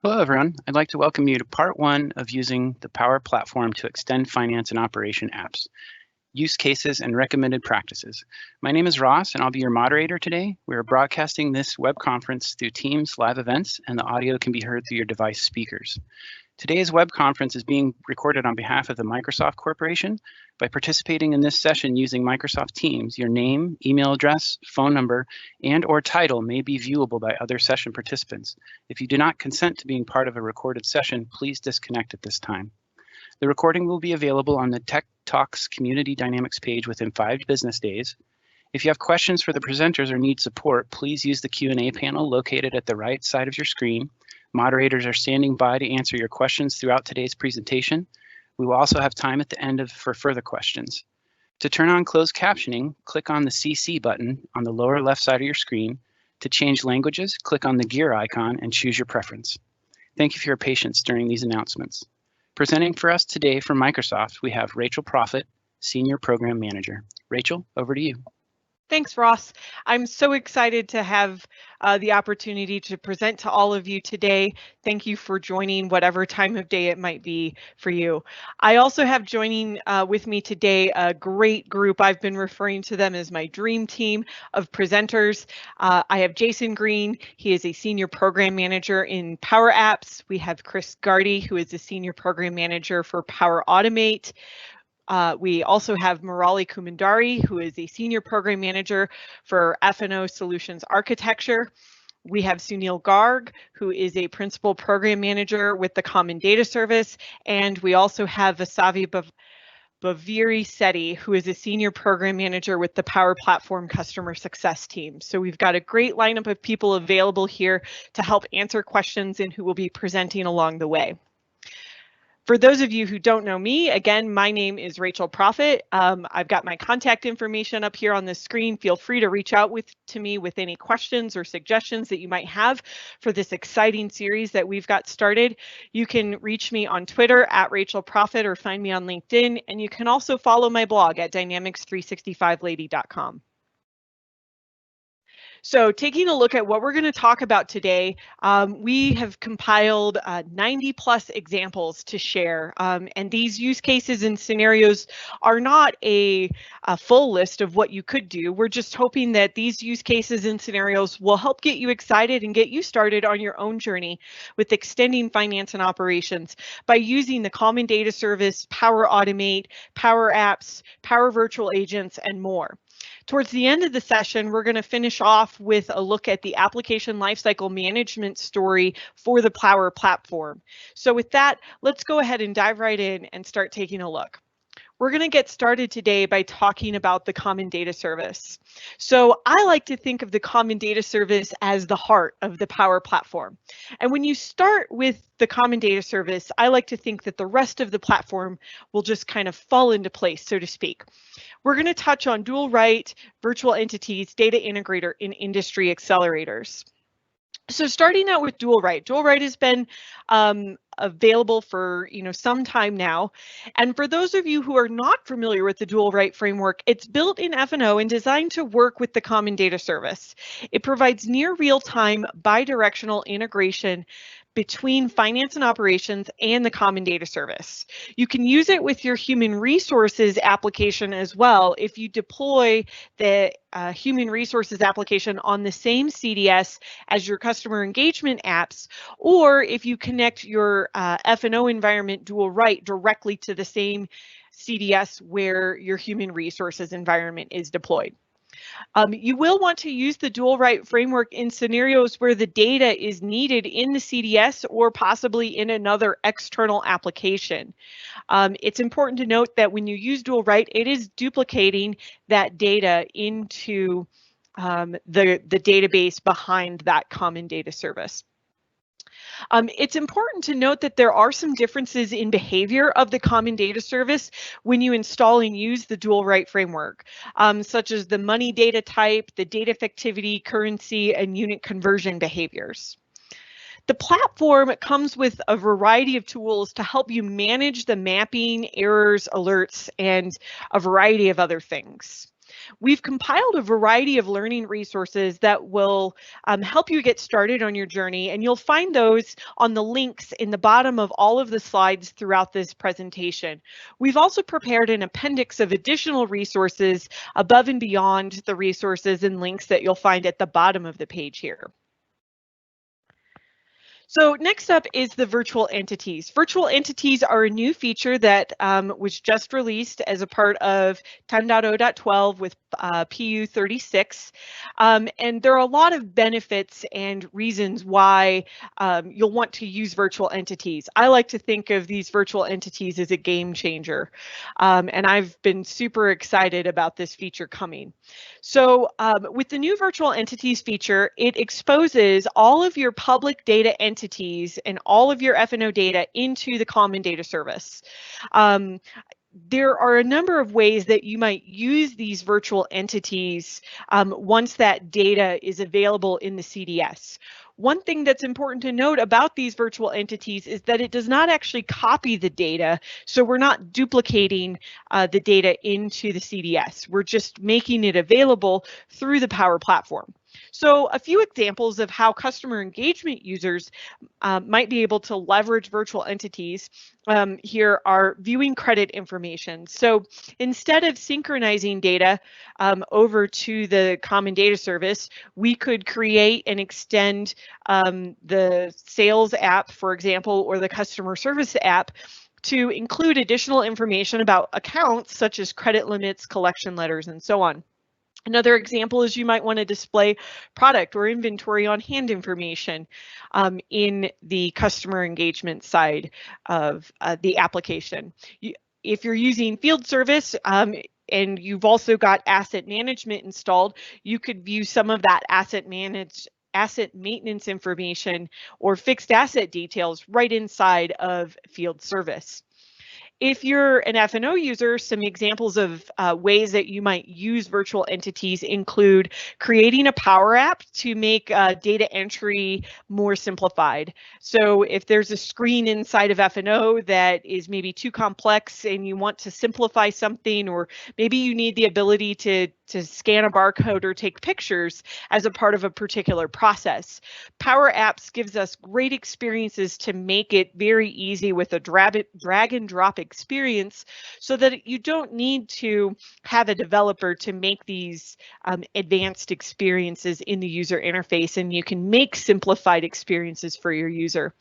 Hello, everyone. I'd like to welcome you to part one of using the Power Platform to extend finance and operation apps, use cases, and recommended practices. My name is Ross, and I'll be your moderator today. We are broadcasting this web conference through Teams live events, and the audio can be heard through your device speakers. Today's web conference is being recorded on behalf of the Microsoft Corporation. By participating in this session using Microsoft Teams, your name, email address, phone number, and/or title may be viewable by other session participants. If you do not consent to being part of a recorded session, please disconnect at this time. The recording will be available on the TechTalk's Community Dynamics page within 5 business days. If you have questions for the presenters or need support, please use the Q&A panel located at the right side of your screen. Moderators are standing by to answer your questions throughout today's presentation. We will also have time at the end for further questions. To turn on closed captioning, click on the CC button on the lower left side of your screen. To change languages, click on the gear icon and choose your preference. Thank you for your patience during these announcements. Presenting for us today from Microsoft, we have Rachel Profitt, Senior Program Manager. Rachel, over to you. Thanks, Ross. I'm so excited to have the opportunity to present to all of you today. Thank you for joining whatever time of day it might be for you. I also have joining with me today a great group. I've been referring to them as my dream team of presenters. I have Jason Green. He is a Senior Program Manager in PowerApps. We have Chris Garty, who is a Senior Program Manager for Power Automate. We also have Murali Kumanduri, who is a Senior Program Manager for F&O Solutions Architecture. We have Sunil Garg, who is a Principal Program Manager with the Common Data Service. And we also have Vasavi Bhaviri Setty, who is a Senior Program Manager with the Power Platform Customer Success Team. So we've got a great lineup of people available here to help answer questions and who will be presenting along the way. For those of you who don't know me, again, my name is Rachel Profitt. I've got my contact information up here on the screen. Feel free to reach out to me with any questions or suggestions that you might have for this exciting series that we've got started. You can reach me on Twitter at Rachel Profitt or find me on LinkedIn. And you can also follow my blog at dynamics365lady.com. So taking a look at what we're going to talk about today, we have compiled 90 plus examples to share. And these use cases and scenarios are not a full list of what you could do. We're just hoping that these use cases and scenarios will help get you excited and get you started on your own journey with extending finance and operations by using the Common Data Service, Power Automate, PowerApps, Power Virtual Agents, and more. Towards the end of the session, we're going to finish off with a look at the Application Lifecycle Management story for the Power Platform. So with that, let's go ahead and dive right in and start taking a look. We're going to get started today by talking about the Common Data Service. So I like to think of the Common Data Service as the heart of the Power Platform. And when you start with the Common Data Service, I like to think that the rest of the platform will just kind of fall into place, so to speak. We're going to touch on dual write, virtual entities, data integrator, and industry accelerators. So starting out with dual write has been available for some time now. And for those of you who are not familiar with the dual write framework, it's built in F&O and designed to work with the Common Data Service. It provides near real-time bidirectional integration between finance and operations and the Common Data Service. You can use it with your human resources application as well if you deploy the human resources application on the same CDS as your customer engagement apps, or if you connect your F&O environment dual write directly to the same CDS where your human resources environment is deployed. You will want to use the dual write framework in scenarios where the data is needed in the CDS or possibly in another external application. It's important to note that when you use dual write, it is duplicating that data into the database behind that Common Data Service. It's important to note that there are some differences in behavior of the Common Data Service when you install and use the dual write framework, such as the money data type, the data effectivity, currency, and unit conversion behaviors. The platform comes with a variety of tools to help you manage the mapping, errors, alerts, and a variety of other things. We've compiled a variety of learning resources that will help you get started on your journey, and you'll find those on the links in the bottom of all of the slides throughout this presentation. We've also prepared an appendix of additional resources above and beyond the resources and links that you'll find at the bottom of the page here. So next up is the virtual entities. Virtual entities are a new feature that was just released as a part of 10.0.12 with PU 36. And there are a lot of benefits and reasons why you'll want to use virtual entities. I like to think of these virtual entities as a game changer. And I've been super excited about this feature coming. So with the new virtual entities feature, it exposes all of your public data entities and all of your F&O data into the common data service. There are a number of ways that you might use these virtual entities once that data is available in the CDS. One thing that's important to note about these virtual entities is that it does not actually copy the data, so we're not duplicating the data into the CDS. We're just making it available through the Power Platform. So a few examples of how customer engagement users might be able to leverage virtual entities here are viewing credit information. So instead of synchronizing data over to the common data service, we could create and extend the sales app, for example, or the customer service app to include additional information about accounts such as credit limits, collection letters, and so on. Another example is you might want to display product or inventory on hand information in the customer engagement side of the application. If you're using field service and you've also got asset management installed, you could view some of that asset maintenance information or fixed asset details right inside of field service. If you're an F&O user, some examples of ways that you might use virtual entities include creating a PowerApp to make data entry more simplified. So if there's a screen inside of F&O that is maybe too complex and you want to simplify something, or maybe you need the ability to scan a barcode or take pictures as a part of a particular process, PowerApps gives us great experiences to make it very easy with a drag and drop experience, so that you don't need to have a developer to make these advanced experiences in the user interface, and you can make simplified experiences for your user.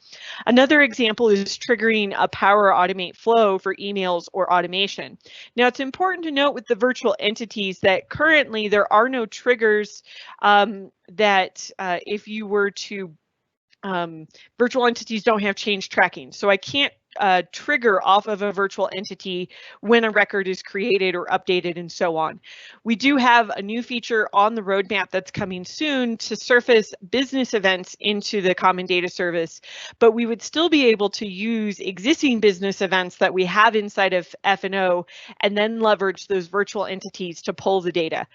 Another example is triggering a Power Automate flow for emails or automation. Now, it's important to note with the virtual entities that currently there are no triggers that if you were to, virtual entities don't have change tracking. So I can't trigger off of a virtual entity when a record is created or updated and so on. We do have a new feature on the roadmap that's coming soon to surface business events into the common data service, but we would still be able to use existing business events that we have inside of F&O and then leverage those virtual entities to pull the data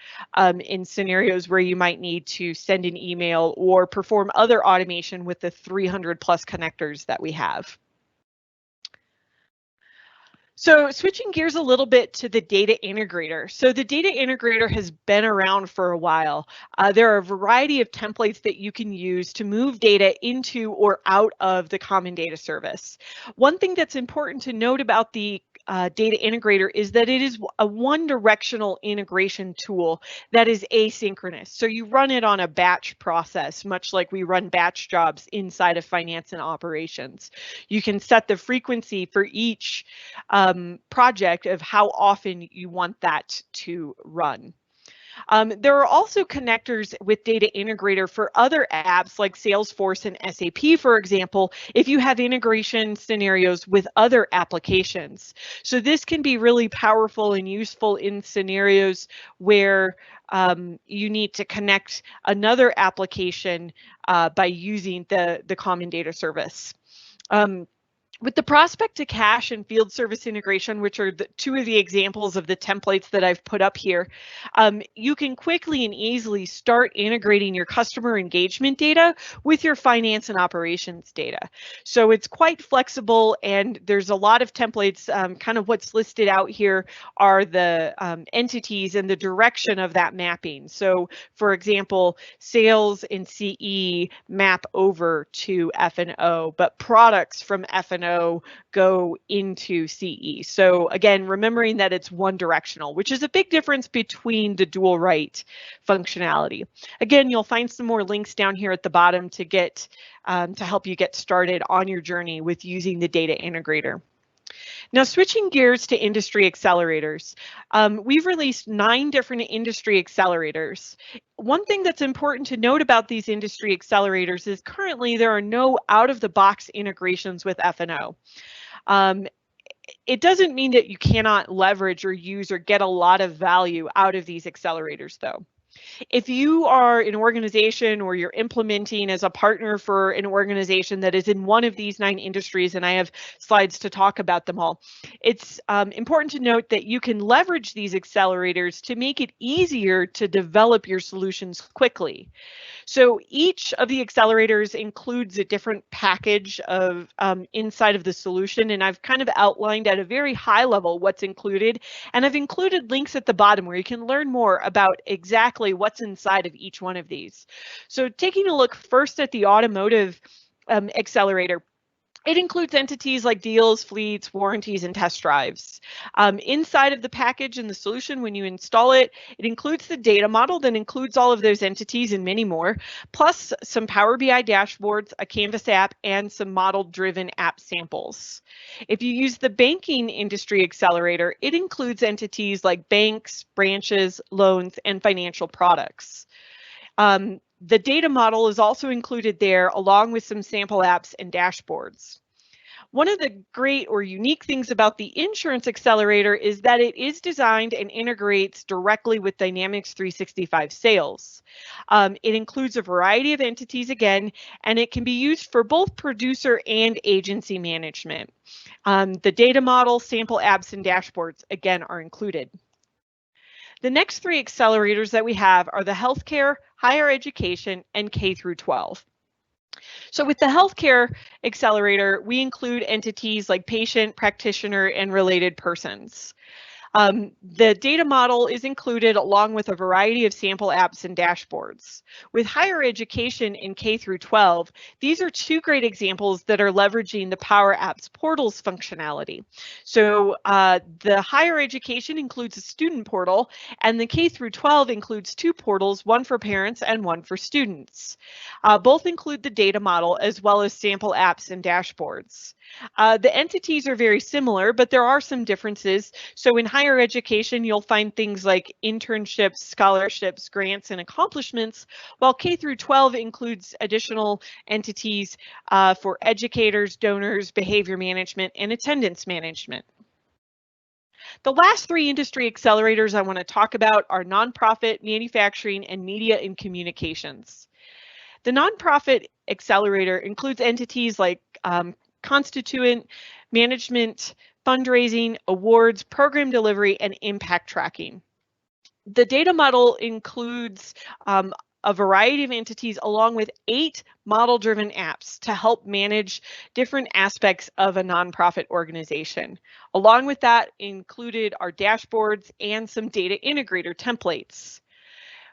in scenarios where you might need to send an email or perform other automation with the 300 plus connectors that we have. So switching gears a little bit to the data integrator. So the data integrator has been around for a while. There are a variety of templates that you can use to move data into or out of the common data service. One thing that's important to note about the data integrator is that it is a one-directional integration tool that is asynchronous. So you run it on a batch process, much like we run batch jobs inside of finance and operations. You can set the frequency for each project of how often you want that to run. There are also connectors with Data Integrator for other apps like Salesforce and SAP, for example, if you have integration scenarios with other applications. So this can be really powerful and useful in scenarios where you need to connect another application by using the common data service. With the prospect to cache and field service integration, which are the two of the examples of the templates that I've put up here, you can quickly and easily start integrating your customer engagement data with your finance and operations data. So it's quite flexible, and there's a lot of templates. Kind of what's listed out here are the entities and the direction of that mapping. So for example, sales in CE map over to F&O, but products from F&O go into CE. So again, remembering that it's one directional, which is a big difference between the dual write functionality. Again, you'll find some more links down here at the bottom to get to help you get started on your journey with using the data integrator. Now, switching gears to industry accelerators, we've released 9 different industry accelerators. One thing that's important to note about these industry accelerators is currently there are no out-of-the-box integrations with F&O. It doesn't mean that you cannot leverage or use or get a lot of value out of these accelerators, though. If you are an organization or you're implementing as a partner for an organization that is in one of these 9 industries, and I have slides to talk about them all, it's important to note that you can leverage these accelerators to make it easier to develop your solutions quickly. So each of the accelerators includes a different package of inside of the solution, and I've kind of outlined at a very high level what's included, and I've included links at the bottom where you can learn more about exactly what's inside of each one of these. So taking a look first at the automotive accelerator, it includes entities like deals, fleets, warranties, and test drives. Inside of the package and the solution, when you install it, it includes the data model that includes all of those entities and many more, plus some Power BI dashboards, a Canvas app, and some model-driven app samples. If you use the banking industry accelerator, it includes entities like banks, branches, loans, and financial products. The data model is also included there, along with some sample apps and dashboards. One of the great or unique things about the insurance accelerator is that it is designed and integrates directly with Dynamics 365 sales. It includes a variety of entities again, and it can be used for both producer and agency management. The data model, sample apps, and dashboards again are included. The next 3 accelerators that we have are the healthcare, higher education, and K through 12. So with the healthcare accelerator, we include entities like patient, practitioner, and related persons. The data model is included along with a variety of sample apps and dashboards. With higher education in K through 12, these are 2 great examples that are leveraging the PowerApps portals functionality. So the higher education includes a student portal, and the K through 12 includes 2 portals, one for parents and one for students. Both include the data model as well as sample apps and dashboards. The entities are very similar, but there are some differences. So in higher education, you'll find things like internships, scholarships, grants, and accomplishments, while K through 12 includes additional entities for educators, donors, behavior management, and attendance management. The last 3 industry accelerators I want to talk about are nonprofit, manufacturing, and media and communications. The nonprofit accelerator includes entities like constituent management, fundraising, awards, program delivery, and impact tracking. The data model includes a variety of entities along with 8 model-driven apps to help manage different aspects of a nonprofit organization. Along with that included our dashboards and some data integrator templates.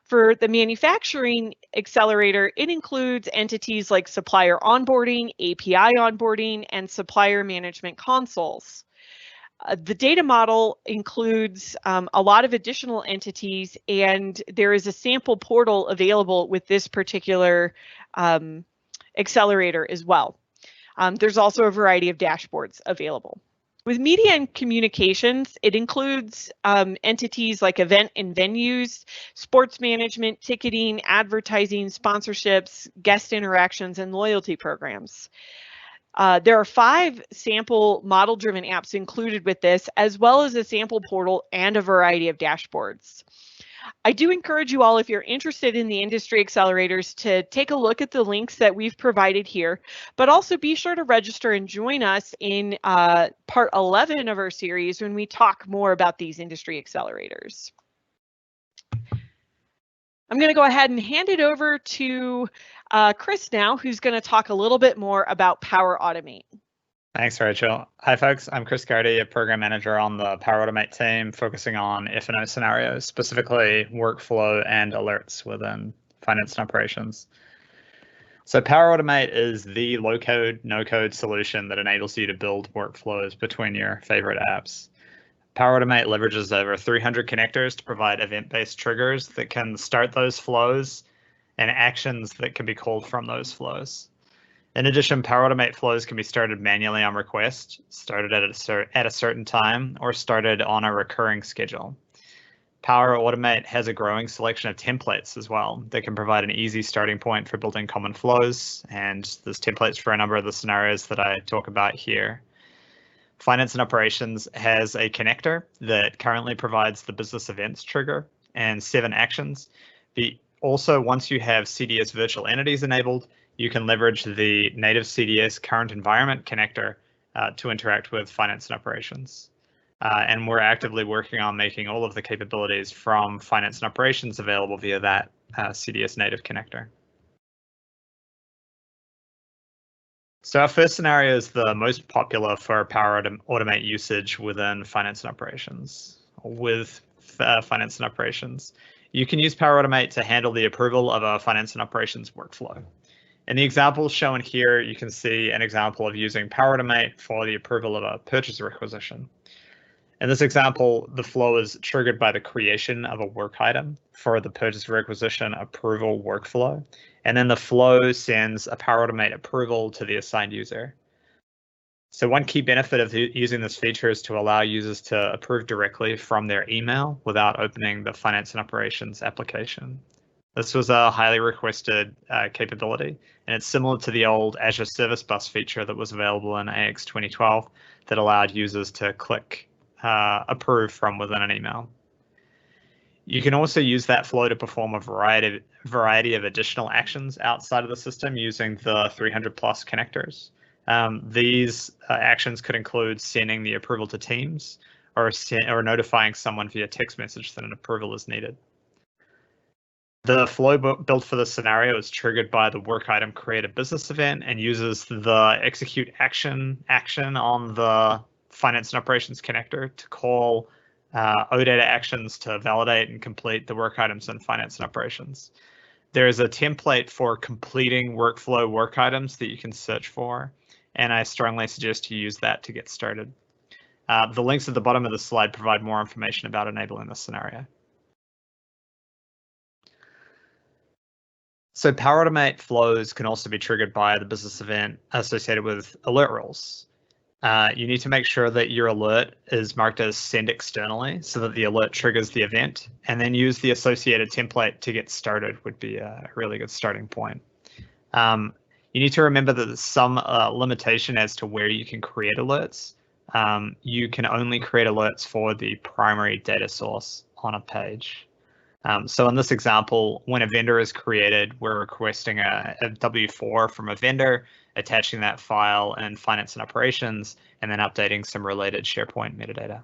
For the manufacturing accelerator, it includes entities like supplier onboarding, API onboarding, and supplier management consoles. The data model includes a lot of additional entities, and there is a sample portal available with this particular accelerator as well. There's also a variety of dashboards available. With media and communications, it includes entities like event and venues, sports management, ticketing, advertising, sponsorships, guest interactions, and loyalty programs. There are 5 sample model-driven apps included with this, as well as a sample portal and a variety of dashboards. I do encourage you all, if you're interested in the industry accelerators, to take a look at the links that we've provided here, but also be sure to register and join us in part 11 of our series when we talk more about these industry accelerators. I'm going to go ahead and hand it over to Chris now, who's going to talk a little bit more about Power Automate. Thanks, Rachel. Hi, folks. I'm Chris Garty, a program manager on the Power Automate team, focusing on F&O scenarios, specifically workflow and alerts within finance and operations. So Power Automate is the low-code, no-code solution that enables you to build workflows between your favorite apps. Power Automate leverages over 300 connectors to provide event-based triggers that can start those flows and actions that can be called from those flows. In addition, Power Automate flows can be started manually on request, started at a certain time, or started on a recurring schedule. Power Automate has a growing selection of templates as well that can provide an easy starting point for building common flows, and there's templates for a number of the scenarios that I talk about here. Finance and Operations has a connector that currently provides the business events trigger and 7 actions. Also, once you have CDS virtual entities enabled, you can leverage the native CDS current environment connector to interact with Finance and Operations. And we're actively working on making all of the capabilities from Finance and Operations available via that CDS native connector. So our first scenario is the most popular for Power Automate usage within Finance and Operations. With Finance and Operations, you can use Power Automate to handle the approval of a Finance and Operations workflow. In the example shown here, you can see an example of using Power Automate for the approval of a purchase requisition. In this example, the flow is triggered by the creation of a work item for the purchase requisition approval workflow, and then the flow sends a Power Automate approval to the assigned user. So one key benefit of using this feature is to allow users to approve directly from their email without opening the Finance and Operations application. This was a highly requested capability, and it's similar to the old Azure Service Bus feature that was available in AX 2012 that allowed users to click approve from within an email. You can also use that flow to perform a variety of additional actions outside of the system using the 300 plus connectors. These actions could include sending the approval to Teams or notifying someone via text message that an approval is needed. The flow built for this scenario is triggered by the work item create a business event and uses the execute action on the Finance and Operations connector to call OData actions to validate and complete the work items in Finance and Operations. There is a template for completing workflow work items that you can search for, and I strongly suggest you use that to get started. The links at the bottom of the slide provide more information about enabling this scenario. So Power Automate flows can also be triggered by the business event associated with alert rules. You need to make sure that your alert is marked as send externally so that the alert triggers the event, and then use the associated template to get started would be a really good starting point. You need to remember that there's some limitation as to where you can create alerts. You can only create alerts for the primary data source on a page. So in this example, when a vendor is created, we're requesting a W4 from a vendor, attaching that file in Finance and Operations, and then updating some related SharePoint metadata.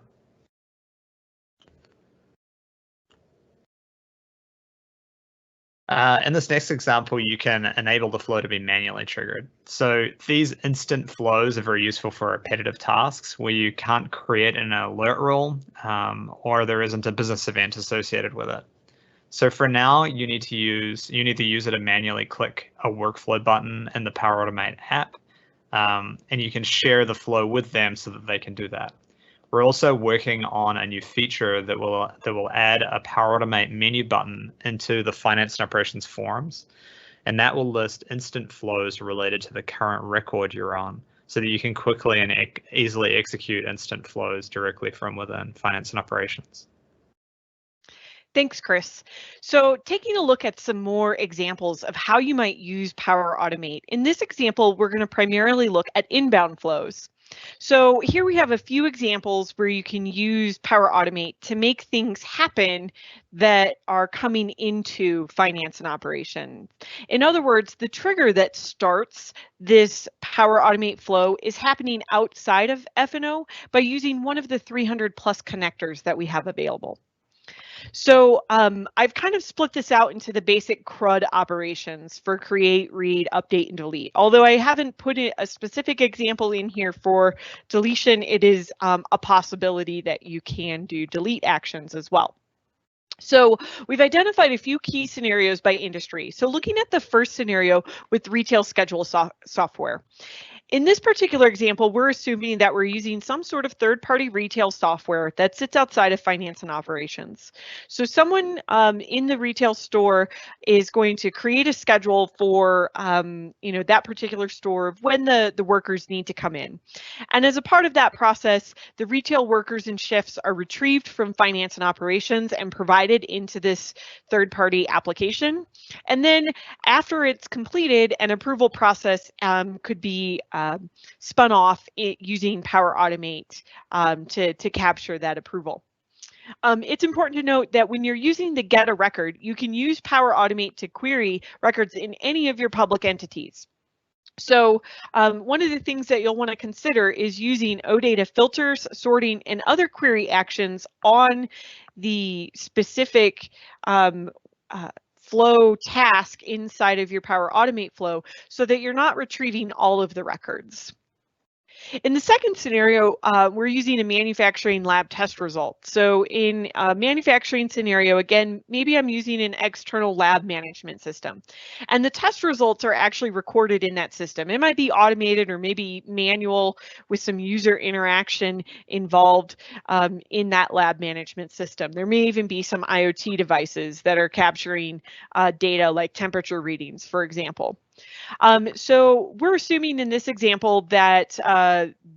In this next example, you can enable the flow to be manually triggered. So these instant flows are very useful for repetitive tasks where you can't create an alert rule or there isn't a business event associated with it. So for now, you need the user to manually click a workflow button in the Power Automate app, and you can share the flow with them so that they can do that. We're also working on a new feature that will add a Power Automate menu button into the Finance and Operations forums, and that will list instant flows related to the current record you're on, so that you can quickly and easily execute instant flows directly from within Finance and Operations. Thanks, Chris. So taking a look at some more examples of how you might use Power Automate. In this example, we're going to primarily look at inbound flows. So here we have a few examples where you can use Power Automate to make things happen that are coming into finance and operations. In other words, the trigger that starts this Power Automate flow is happening outside of F&O by using one of the 300 plus connectors that we have available. So I've kind of split this out into the basic CRUD operations for create, read, update, and delete. Although I haven't put a specific example in here for deletion, it is a possibility that you can do delete actions as well. So we've identified a few key scenarios by industry. So looking at the first scenario with retail schedule software. In this particular example, we're assuming that we're using some sort of third-party retail software that sits outside of finance and operations. So someone in the retail store is going to create a schedule for that particular store of when the workers need to come in. And as a part of that process, the retail workers and shifts are retrieved from finance and operations and provided into this third-party application. And then after it's completed, an approval process could be spun off using Power Automate to capture that approval. It's important to note that when you're using the get a record, you can use Power Automate to query records in any of your public entities. So one of the things that you'll want to consider is using OData filters, sorting, and other query actions on the specific flow task inside of your Power Automate flow so that you're not retrieving all of the records. In the second scenario, we're using a manufacturing lab test result. So in a manufacturing scenario, again, maybe I'm using an external lab management system, and the test results are actually recorded in that system. It might be automated or maybe manual with some user interaction involved in that lab management system. There may even be some IoT devices that are capturing data like temperature readings, for example. So we're assuming in this example that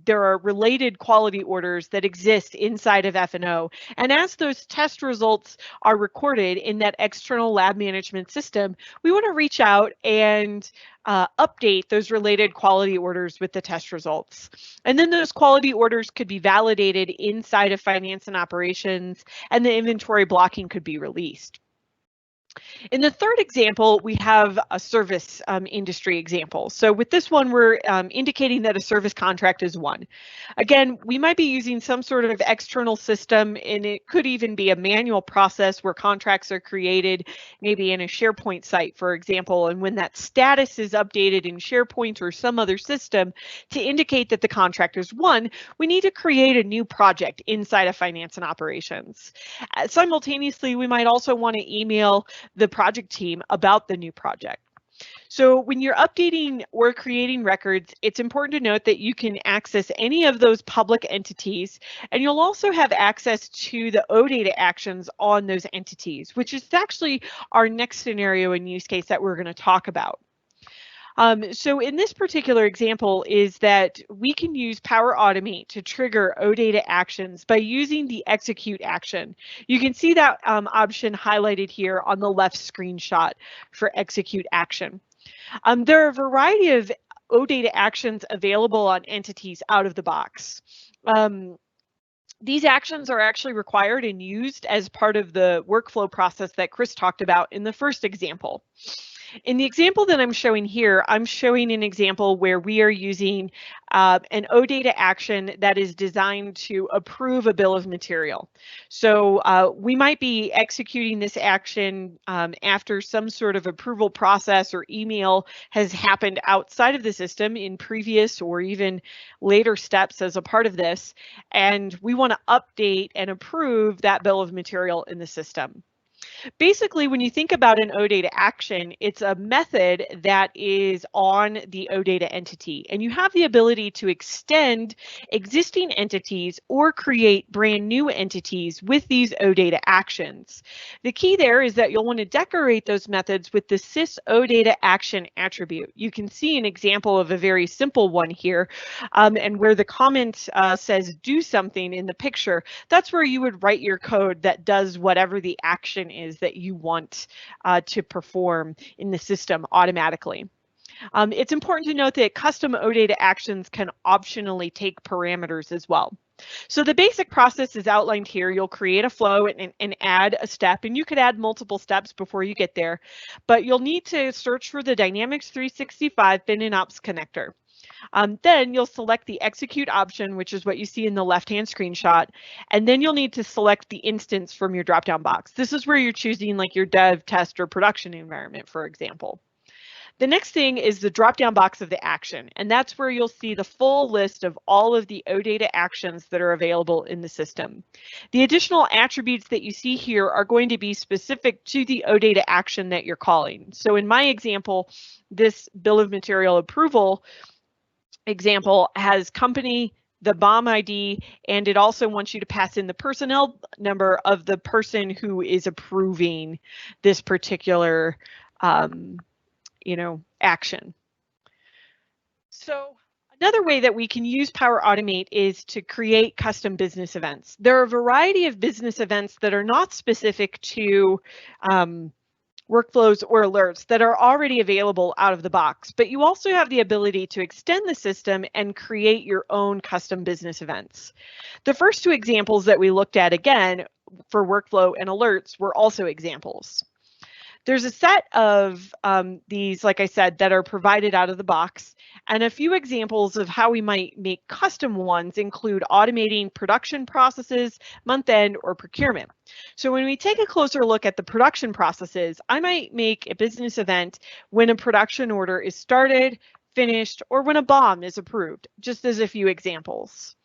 there are related quality orders that exist inside of F&O. And as those test results are recorded in that external lab management system, we want to reach out and update those related quality orders with the test results. And then those quality orders could be validated inside of finance and operations, and the inventory blocking could be released. In the third example, we have a service industry example. So with this one, we're indicating that a service contract is won. Again, we might be using some sort of external system, and it could even be a manual process where contracts are created, maybe in a SharePoint site, for example, and when that status is updated in SharePoint or some other system to indicate that the contract is won, we need to create a new project inside of finance and operations. Simultaneously, we might also want to email the project team about the new project. So when you're updating or creating records, it's important to note that you can access any of those public entities, and you'll also have access to the OData actions on those entities, which is actually our next scenario and use case that we're going to talk about. So in this particular example is that we can use Power Automate to trigger OData actions by using the execute action. You can see that option highlighted here on the left screenshot for execute action. There are a variety of OData actions available on entities out of the box. These actions are actually required and used as part of the workflow process that Chris talked about in the first example. In the example that I'm showing here, I'm showing an example where we are using an OData action that is designed to approve a bill of material. So we might be executing this action after some sort of approval process or email has happened outside of the system in previous or even later steps as a part of this, and we want to update and approve that bill of material in the system. Basically, when you think about an OData action, it's a method that is on the OData entity, and you have the ability to extend existing entities or create brand new entities with these OData actions. The key there is that you'll want to decorate those methods with the sys OData action attribute. You can see an example of a very simple one here, and where the comment says do something in the picture, that's where you would write your code that does whatever the action is that you want to perform in the system automatically. It's important to note that custom OData actions can optionally take parameters as well. So the basic process is outlined here. You'll create a flow and add a step, and you could add multiple steps before you get there, but you'll need to search for the Dynamics 365 bin and ops connector. Then you'll select the execute option, which is what you see in the left-hand screenshot, and then you'll need to select the instance from your drop-down box. This is where you're choosing like your dev, test, or production environment, for example. The next thing is the drop-down box of the action, and that's where you'll see the full list of all of the OData actions that are available in the system. The additional attributes that you see here are going to be specific to the OData action that you're calling. So in my example, this bill of material approval example has company, the BOM ID, and it also wants you to pass in the personnel number of the person who is approving this particular action. So another way that we can use Power Automate is to create custom business events. There are a variety of business events that are not specific to workflows or alerts that are already available out of the box, but you also have the ability to extend the system and create your own custom business events. The first two examples that we looked at, again, for workflow and alerts, were also examples. There's a set of these, like I said, that are provided out of the box, and a few examples of how we might make custom ones include automating production processes, month-end, or procurement. So when we take a closer look at the production processes, I might make a business event when a production order is started, finished, or when a BOM is approved, just as a few examples.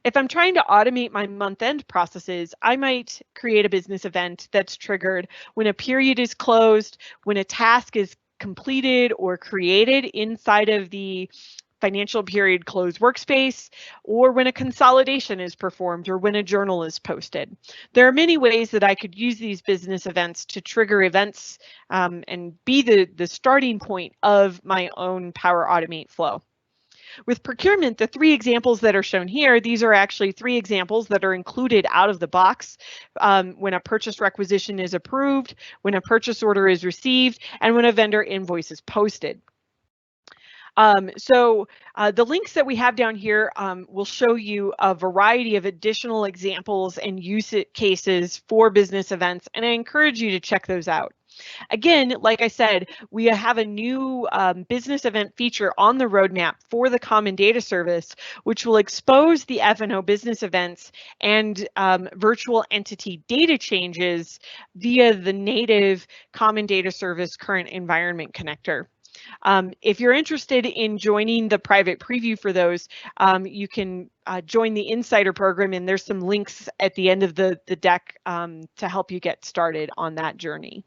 If I'm trying to automate my month-end processes, I might create a business event that's triggered when a period is closed, when a task is completed or created inside of the financial period close workspace, or when a consolidation is performed, or when a journal is posted. There are many ways that I could use these business events to trigger events and be the starting point of my own Power Automate flow. With procurement, the three examples that are shown here, these are actually three examples that are included out of the box when a purchase requisition is approved, when a purchase order is received, and when a vendor invoice is posted. The links that we have down here will show you a variety of additional examples and use cases for business events, and I encourage you to check those out. Again, like I said, we have a new business event feature on the roadmap for the Common Data Service, which will expose the F&O business events and virtual entity data changes via the native Common Data Service current environment connector. If you're interested in joining the private preview for those, you can join the Insider program, and there's some links at the end of the deck to help you get started on that journey.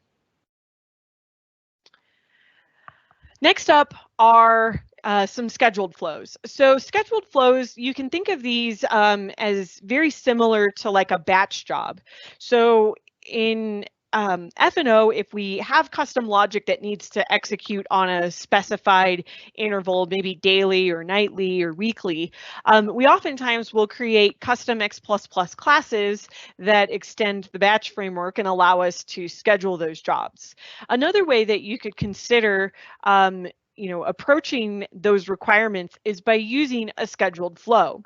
Next up are some scheduled flows. So scheduled flows, you can think of these as very similar to like a batch job. So in F&O, if we have custom logic that needs to execute on a specified interval, maybe daily or nightly or weekly, we oftentimes will create custom X++ classes that extend the batch framework and allow us to schedule those jobs. Another way that you could consider approaching those requirements is by using a scheduled flow.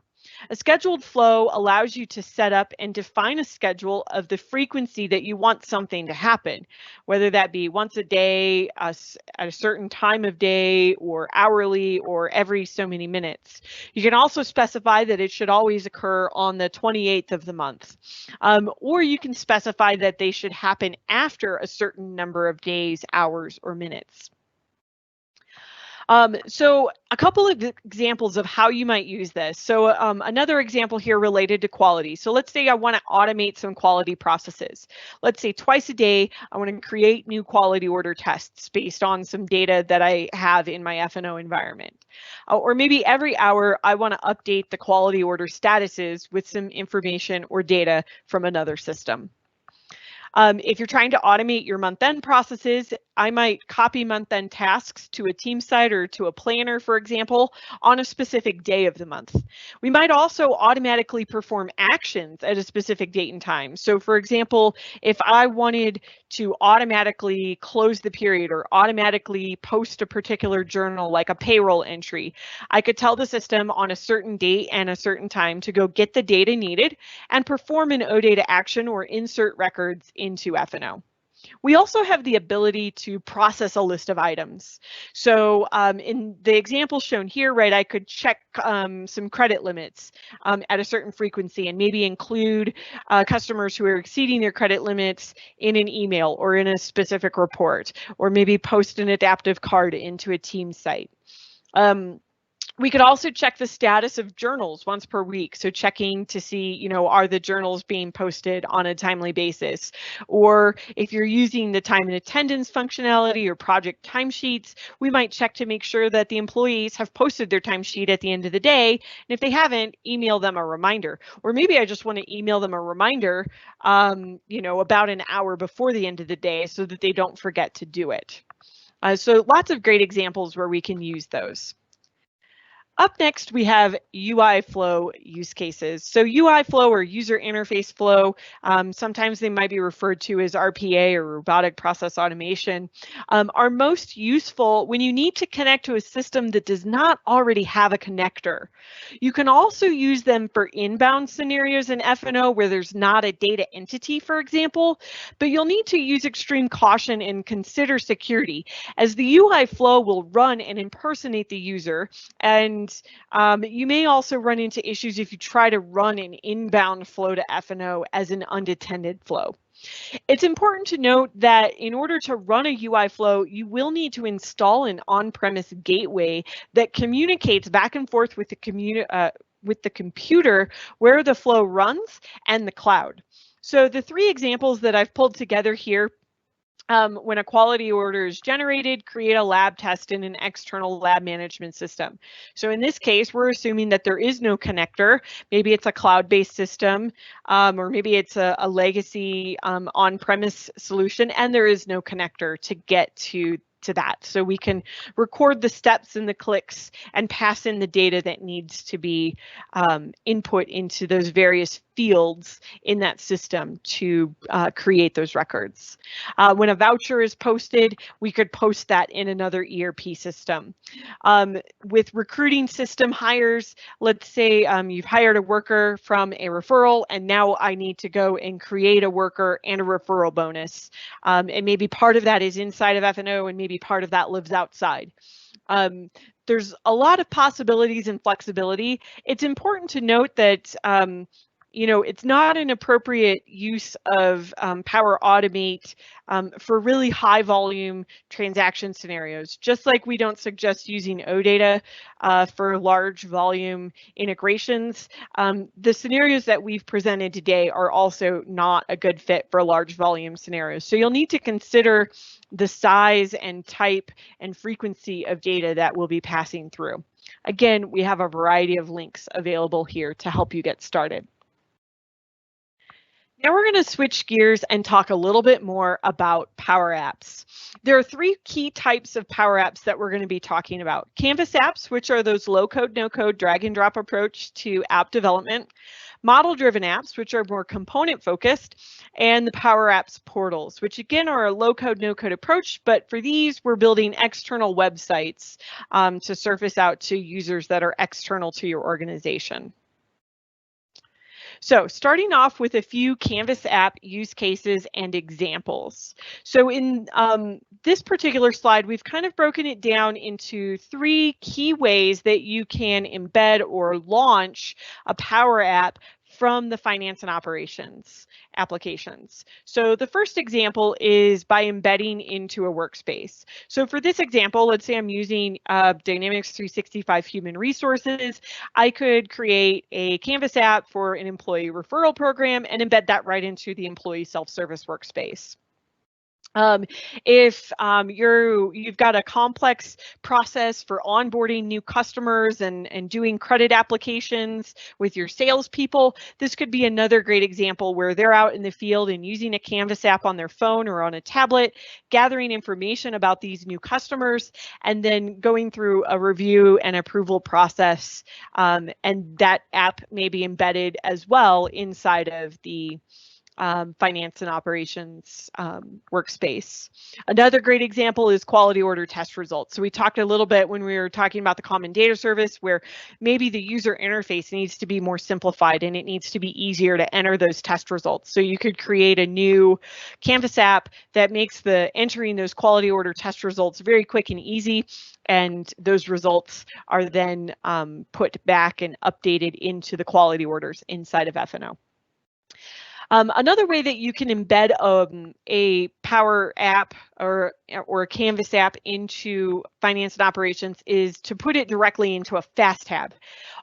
A scheduled flow allows you to set up and define a schedule of the frequency that you want something to happen, whether that be once a day, at a certain time of day, or hourly, or every so many minutes. You can also specify that it should always occur on the 28th of the month, or you can specify that they should happen after a certain number of days, hours, or minutes. So a couple of examples of how you might use this. So another example here related to quality. So let's say I want to automate some quality processes. Let's say twice a day, I want to create new quality order tests based on some data that I have in my F&O environment. Or maybe every hour, I want to update the quality order statuses with some information or data from another system. If you're trying to automate your month-end processes, I might copy month-end tasks to a team site or to a planner, for example, on a specific day of the month. We might also automatically perform actions at a specific date and time. So for example, if I wanted to automatically close the period or automatically post a particular journal like a payroll entry, I could tell the system on a certain date and a certain time to go get the data needed and perform an OData action or insert records into F&O. We also have the ability to process a list of items. So in the example shown here, right, I could check some credit limits at a certain frequency and maybe include customers who are exceeding their credit limits in an email or in a specific report, or maybe post an adaptive card into a team site. We could also check the status of journals once per week. So checking to see, you know, are the journals being posted on a timely basis? Or if you're using the time and attendance functionality or project timesheets, we might check to make sure that the employees have posted their timesheet at the end of the day. And if they haven't, email them a reminder. Or maybe I just want to email them a reminder, you know, about an hour before the end of the day so that they don't forget to do it. So lots of great examples where we can use those. Up next, we have UI flow use cases. So UI flow or user interface flow, sometimes they might be referred to as RPA or robotic process automation, are most useful when you need to connect to a system that does not already have a connector. You can also use them for inbound scenarios in F&O where there's not a data entity, for example, but you'll need to use extreme caution and consider security, as the UI flow will run and impersonate the user, and you may also run into issues if you try to run an inbound flow to F&O as an unattended flow. It's important to note that in order to run a UI flow, you will need to install an on-premise gateway that communicates back and forth with the computer where the flow runs and the cloud. So the three examples that I've pulled together here: when a quality order is generated, create a lab test in an external lab management system. So in this case, we're assuming that there is no connector. Maybe it's a cloud-based system, or maybe it's a legacy on-premise solution, and there is no connector to get to that. So we can record the steps and the clicks and pass in the data that needs to be input into those various fields in that system to create those records. When a voucher is posted, we could post that in another ERP system. With recruiting system hires, let's say you've hired a worker from a referral, and now I need to go and create a worker and a referral bonus. And maybe part of that is inside of F&O, and maybe part of that lives outside. There's a lot of possibilities and flexibility. It's important to note that you know, it's not an appropriate use of Power Automate for really high volume transaction scenarios. Just like we don't suggest using OData for large volume integrations, the scenarios that we've presented today are also not a good fit for large volume scenarios. So you'll need to consider the size and type and frequency of data that we'll be passing through. Again, we have a variety of links available here to help you get started. Now we're going to switch gears and talk a little bit more about PowerApps. There are three key types of PowerApps that we're going to be talking about. Canvas apps, which are those low-code, no-code, drag-and-drop approach to app development. Model-driven apps, which are more component-focused. And the PowerApps portals, which again are a low-code, no-code approach, but for these, we're building external websites to surface out to users that are external to your organization. So starting off with a few Canvas app use cases and examples. So in this particular slide, we've kind of broken it down into three key ways that you can embed or launch a Power App from the finance and operations applications. So the first example is by embedding into a workspace. So for this example, let's say I'm using Dynamics 365 Human Resources. I could create a Canvas app for an employee referral program and embed that right into the employee self-service workspace. If you've got a complex process for onboarding new customers and doing credit applications with your salespeople, this could be another great example where they're out in the field and using a Canvas app on their phone or on a tablet, gathering information about these new customers, and then going through a review and approval process. And that app may be embedded as well inside of the finance and operations workspace. Another great example is quality order test results. So we talked a little bit when we were talking about the common data service where maybe the user interface needs to be more simplified and it needs to be easier to enter those test results. So you could create a new Canvas app that makes the entering those quality order test results very quick and easy. And those results are then put back and updated into the quality orders inside of F&O. Another way that you can embed a Power App or a Canvas app into finance and operations is to put it directly into a fast tab.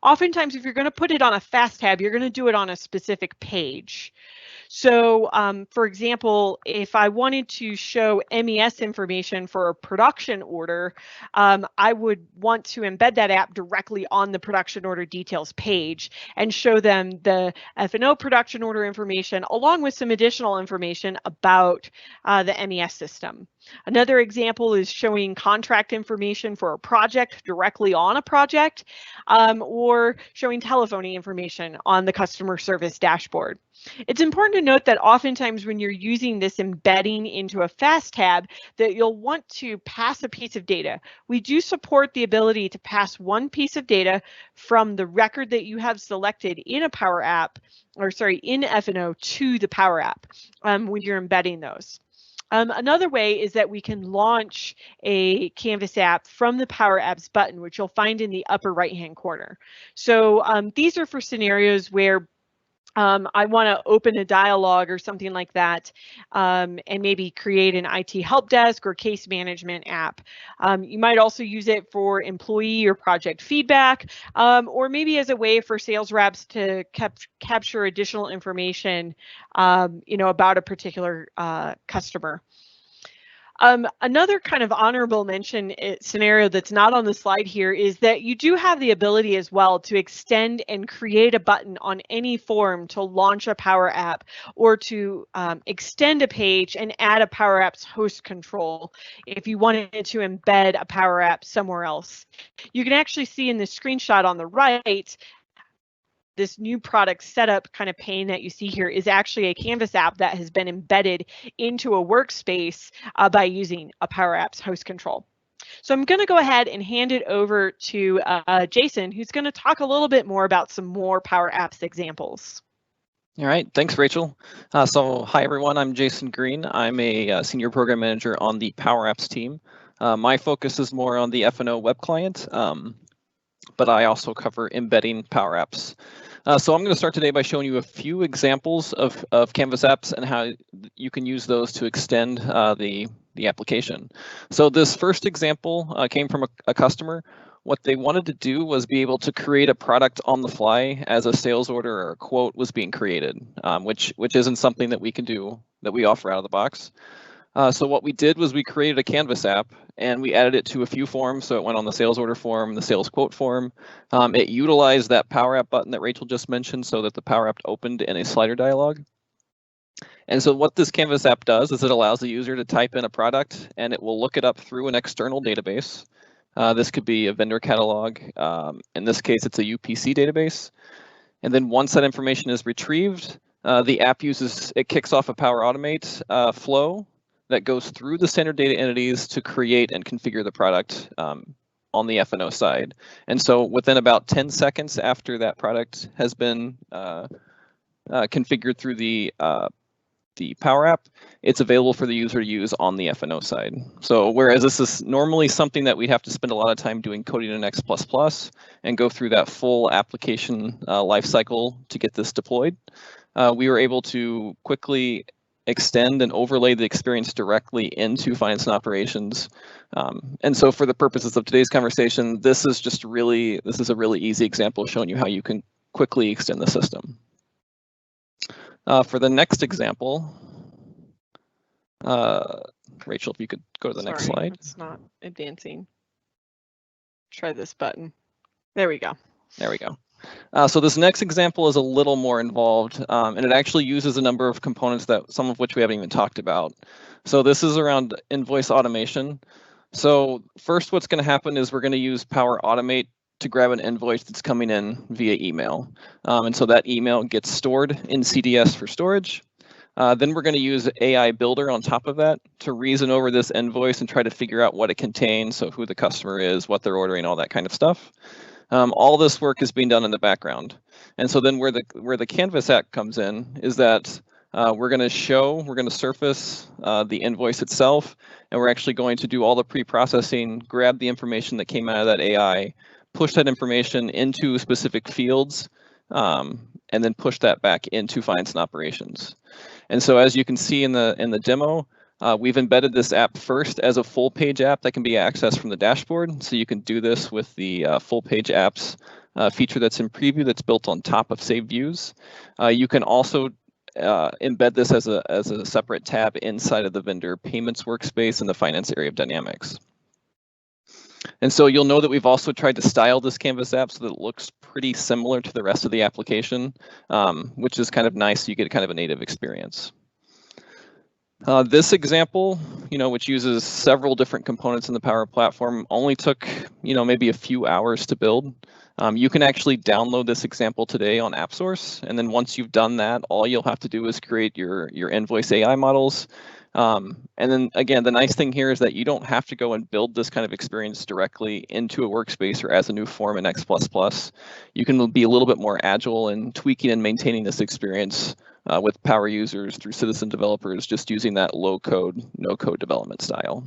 Oftentimes, if you're going to put it on a fast tab, you're going to do it on a specific page. So, for example, if I wanted to show MES information for a production order, I would want to embed that app directly on the production order details page and show them the F&O production order information along with some additional information about the MES system. Another example is showing contract information for a project directly on a project, or showing telephony information on the customer service dashboard. It's important to note that oftentimes when you're using this embedding into a fast tab, that you'll want to pass a piece of data. We do support the ability to pass one piece of data from the record that you have selected in a Power App, or sorry, in F&O to the Power App when you're embedding those. Another way is that we can launch a Canvas app from the Power Apps button, which you'll find in the upper right-hand corner. So these are for scenarios where I want to open a dialogue or something like that, and maybe create an IT help desk or case management app. You might also use it for employee or project feedback, or maybe as a way for sales reps to capture additional information, about a particular customer. Another kind of honorable mention scenario that's not on the slide here is that you do have the ability as well to extend and create a button on any form to launch a Power App, or to extend a page and add a Power Apps host control if you wanted to embed a Power App somewhere else. You can actually see in the screenshot on the right, this new product setup kind of pane that you see here is actually a Canvas app that has been embedded into a workspace by using a Power Apps host control. So I'm going to go ahead and hand it over to Jason, who's going to talk a little bit more about some more Power Apps examples. All right, thanks, Rachel. So hi, everyone. I'm Jason Green. I'm a senior program manager on the Power Apps team. My focus is more on the F&O web client, but I also cover embedding Power Apps. So I'm going to start today by showing you a few examples of Canvas apps and how you can use those to extend the application. So this first example came from a customer. What they wanted to do was be able to create a product on the fly as a sales order or a quote was being created, which isn't something that we can do, that we offer out of the box. So what we did was we created a Canvas app and we added it to a few forms. So it went on the sales order form, the sales quote form. It utilized that Power App button that Rachel just mentioned so that the Power App opened in a slider dialog. And so what this Canvas app does is it allows the user to type in a product and it will look it up through an external database. This could be a vendor catalog. In this case, it's a UPC database. And then once that information is retrieved, the app kicks off a Power Automate flow that goes through the standard data entities to create and configure the product on the F&O side. And so within about 10 seconds after that product has been configured through the Power App, it's available for the user to use on the F&O side. So whereas this is normally something that we'd have to spend a lot of time doing coding in X++ and go through that full application lifecycle to get this deployed, we were able to quickly extend and overlay the experience directly into finance and operations. And so for the purposes of today's conversation, this is a really easy example showing you how you can quickly extend the system. For the next example, Rachel, if you could go to the next Sorry, slide. it's not advancing. Try this button. There we go. There we go. So this next example is a little more involved, and it actually uses a number of components that some of which we haven't even talked about. So this is around invoice automation. So first, what's going to happen is we're going to use Power Automate to grab an invoice that's coming in via email. And so that email gets stored in CDS for storage. Then we're going to use AI Builder on top of that to reason over this invoice and try to figure out what it contains, so who the customer is, what they're ordering, all that kind of stuff. All this work is being done in the background. And so then where the Canvas app comes in is that we're going to surface the invoice itself, and we're actually going to do all the pre-processing, grab the information that came out of that AI, push that information into specific fields, and then push that back into finance and operations. And so as you can see in the demo, we've embedded this app first as a full page app that can be accessed from the dashboard. So you can do this with the full page apps feature that's in preview that's built on top of Save Views. You can also embed this as a separate tab inside of the vendor payments workspace in the finance area of Dynamics. And so you'll know that we've also tried to style this Canvas app so that it looks pretty similar to the rest of the application, which is kind of nice. So you get kind of a native experience. This example, which uses several different components in the Power Platform, only took, maybe a few hours to build. You can actually download this example today on AppSource, and then once you've done that, all you'll have to do is create your invoice AI models. And then again, the nice thing here is that you don't have to go and build this kind of experience directly into a workspace or as a new form in X++. You can be a little bit more agile in tweaking and maintaining this experience with Power users through citizen developers, just using that low code, no code development style.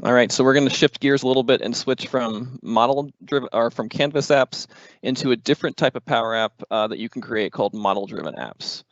All right, so we're going to shift gears a little bit and switch from from Canvas apps into a different type of Power App that you can create called model-driven apps.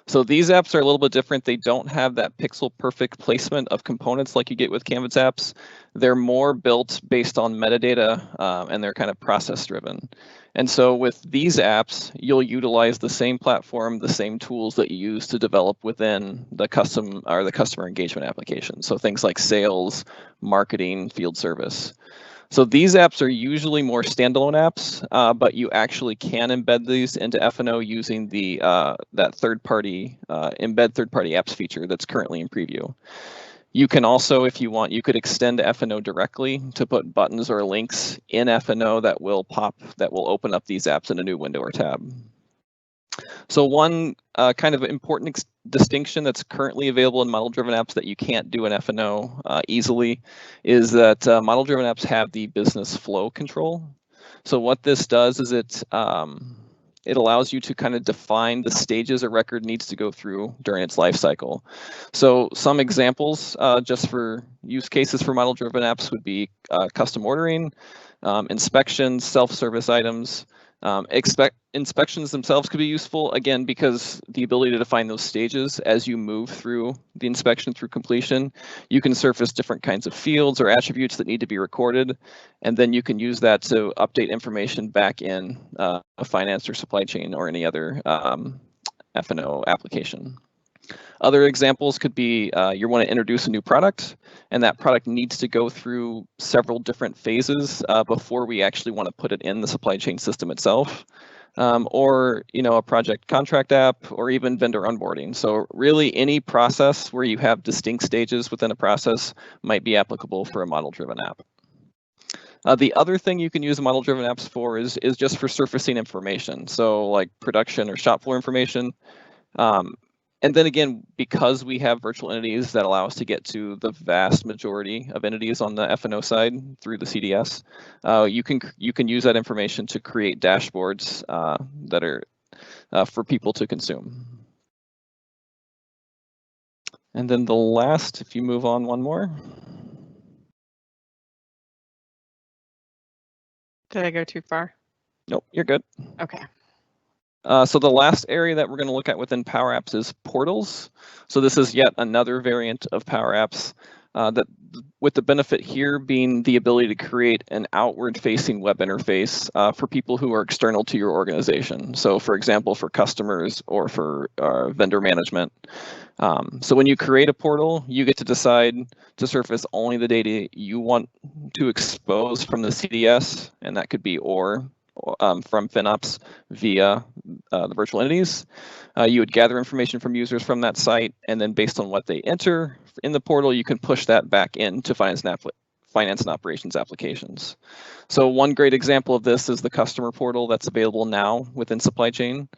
So these apps are a little bit different. They don't have that pixel perfect placement of components like you get with Canvas apps. They're more built based on metadata, and they're kind of process driven. And so with these apps, you'll utilize the same platform, the same tools that you use to develop within the customer engagement application. So things like sales, marketing, field service. So these apps are usually more standalone apps, but you actually can embed these into F&O using that third-party embed third-party apps feature that's currently in preview. You can also, if you want, you could extend F&O directly to put buttons or links in F&O that will open up these apps in a new window or tab. So one kind of important distinction that's currently available in model-driven apps that you can't do in F&O easily is that model-driven apps have the business flow control. So what this does is it allows you to kind of define the stages a record needs to go through during its life cycle. So some examples just for use cases for model-driven apps would be custom ordering, inspections, self-service items. Inspections themselves could be useful, again, because the ability to define those stages as you move through the inspection through completion, you can surface different kinds of fields or attributes that need to be recorded, and then you can use that to update information back in a finance or supply chain or any other F&O application. Other examples could be you want to introduce a new product, and that product needs to go through several different phases before we actually want to put it in the supply chain system itself, or a project contract app, or even vendor onboarding. So really any process where you have distinct stages within a process might be applicable for a model-driven app. The other thing you can use model-driven apps for is just for surfacing information. So like production or shop floor information. And then again, because we have virtual entities that allow us to get to the vast majority of entities on the F&O side through the CDS, you can use that information to create dashboards that are for people to consume. And then the last, if you move on one more. Did I go too far? Nope, you're good. Okay. So the last area that we're going to look at within PowerApps is portals. So this is yet another variant of PowerApps that, with the benefit here being the ability to create an outward-facing web interface for people who are external to your organization. So for example, for customers or for vendor management. So when you create a portal, you get to decide to surface only the data you want to expose from the CDS, and that could be from FinOps via the virtual entities. You would gather information from users from that site, and then based on what they enter in the portal, you can push that back into finance and operations applications. So one great example of this is the customer portal that's available now within supply chain.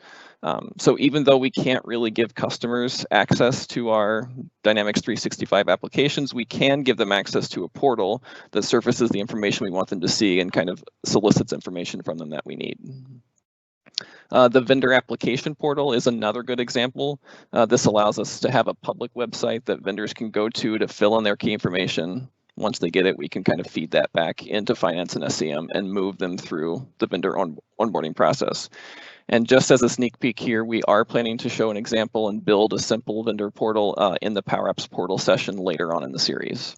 So even though we can't really give customers access to our Dynamics 365 applications, we can give them access to a portal that surfaces the information we want them to see and kind of solicits information from them that we need. The vendor application portal is another good example. This allows us to have a public website that vendors can go to fill in their key information. Once they get it, we can kind of feed that back into finance and SCM and move them through the vendor onboarding process. And just as a sneak peek here, we are planning to show an example and build a simple vendor portal in the PowerApps portal session later on in the series.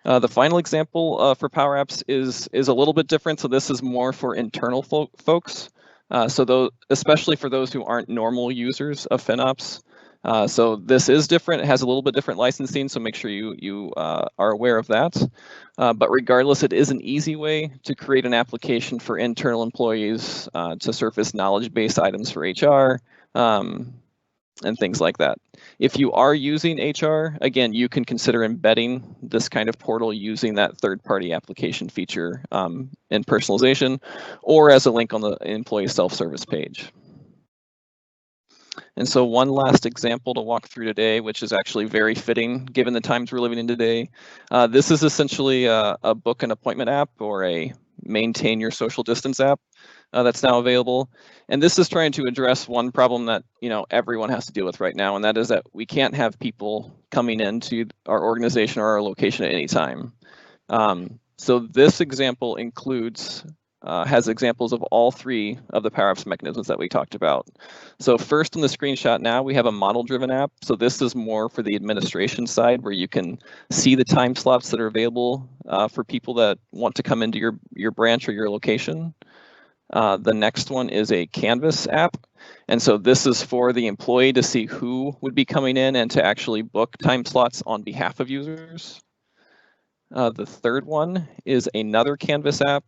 The final example for PowerApps is a little bit different. So this is more for internal folks. Especially for those who aren't normal users of FinOps. So this is different. It has a little bit different licensing, so make sure you are aware of that. But regardless, it is an easy way to create an application for internal employees to surface knowledge-based items for HR and things like that. If you are using HR, again, you can consider embedding this kind of portal using that third-party application feature in personalization or as a link on the employee self-service page. And so one last example to walk through today, which is actually very fitting given the times we're living in today. This is essentially a book and appointment app or a maintain your social distance app that's now available. And this is trying to address one problem that everyone has to deal with right now, and that is that we can't have people coming into our organization or our location at any time. So this example has examples of all three of the PowerApps mechanisms that we talked about. So first on the screenshot now, we have a model-driven app. So this is more for the administration side where you can see the time slots that are available for people that want to come into your branch or your location. The next one is a Canvas app. And so this is for the employee to see who would be coming in and to actually book time slots on behalf of users. The third one is another Canvas app.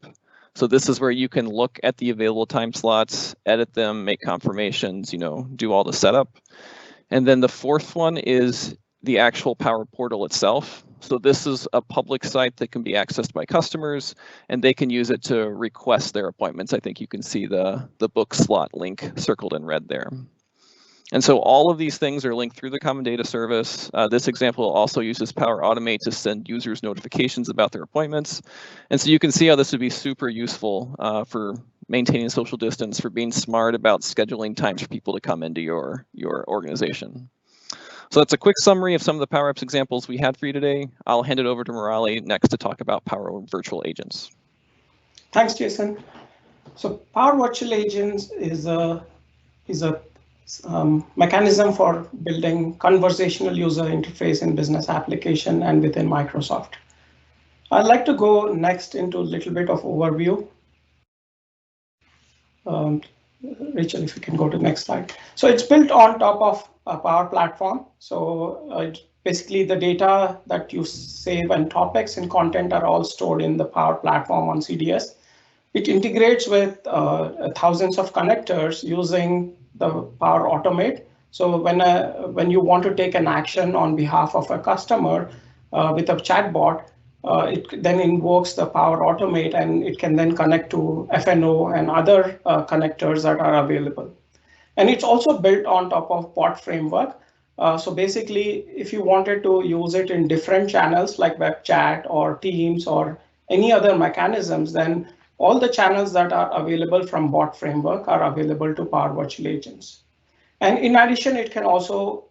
So this is where you can look at the available time slots, edit them, make confirmations, do all the setup. And then the fourth one is the actual Power Portal itself. So this is a public site that can be accessed by customers, and they can use it to request their appointments. I think you can see the book slot link circled in red there. And so all of these things are linked through the Common Data Service. This example also uses Power Automate to send users notifications about their appointments. And so you can see how this would be super useful for maintaining social distance, for being smart about scheduling times for people to come into your organization. So that's a quick summary of some of the PowerApps examples we had for you today. I'll hand it over to Murali next to talk about Power Virtual Agents. Thanks, Jason. So Power Virtual Agents is a mechanism for building conversational user interface in business application and within Microsoft. I'd like to go next into a little bit of overview. Rachel, if you can go to the next slide. So it's built on top of a Power Platform. So basically the data that you save and topics and content are all stored in the Power Platform on CDS. It integrates with thousands of connectors using the Power Automate. So when you want to take an action on behalf of a customer with a chatbot, it then invokes the Power Automate, and it can then connect to FNO and other connectors that are available. And it's also built on top of bot framework. So basically, if you wanted to use it in different channels like web chat or Teams or any other mechanisms, then all the channels that are available from bot framework are available to Power Virtual Agents. And in addition, it can also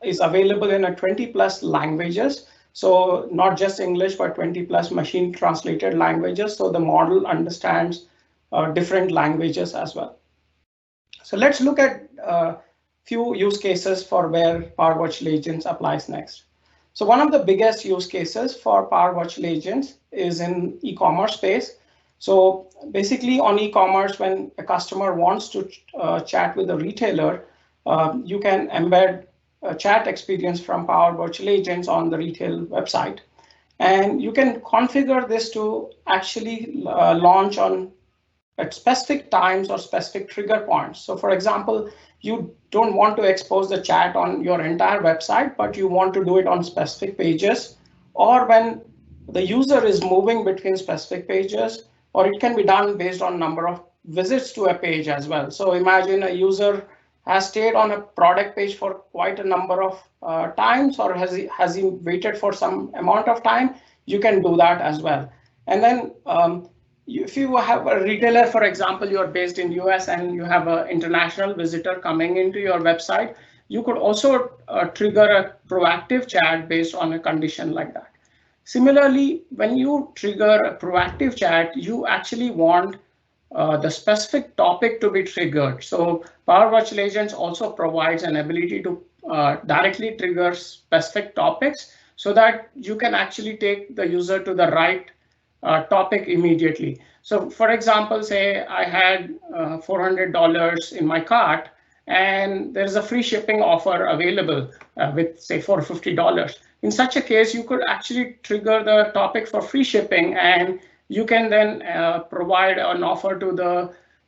is available in 20+ languages. So not just English, but 20+ machine translated languages. So the model understands different languages as well. So let's look at a few use cases for where Power Virtual Agents applies next. So one of the biggest use cases for Power Virtual Agents is in e-commerce space. So basically on e-commerce, when a customer wants to chat with a retailer, you can embed a chat experience from Power Virtual Agents on the retail website. And you can configure this to actually launch on at specific times or specific trigger points. So for example, you don't want to expose the chat on your entire website, but you want to do it on specific pages, or when the user is moving between specific pages, or it can be done based on number of visits to a page as well. So imagine a user has stayed on a product page for quite a number of times, or has he waited for some amount of time, you can do that as well. And then if you have a retailer, for example, you're based in US and you have an international visitor coming into your website, you could also trigger a proactive chat based on a condition like that. Similarly, when you trigger a proactive chat, you actually want the specific topic to be triggered. So Power Virtual Agents also provides an ability to directly trigger specific topics so that you can actually take the user to the right topic immediately. So for example, say I had $400 in my cart and there's a free shipping offer available with say $450. In such a case, you could actually trigger the topic for free shipping, and you can then provide an offer to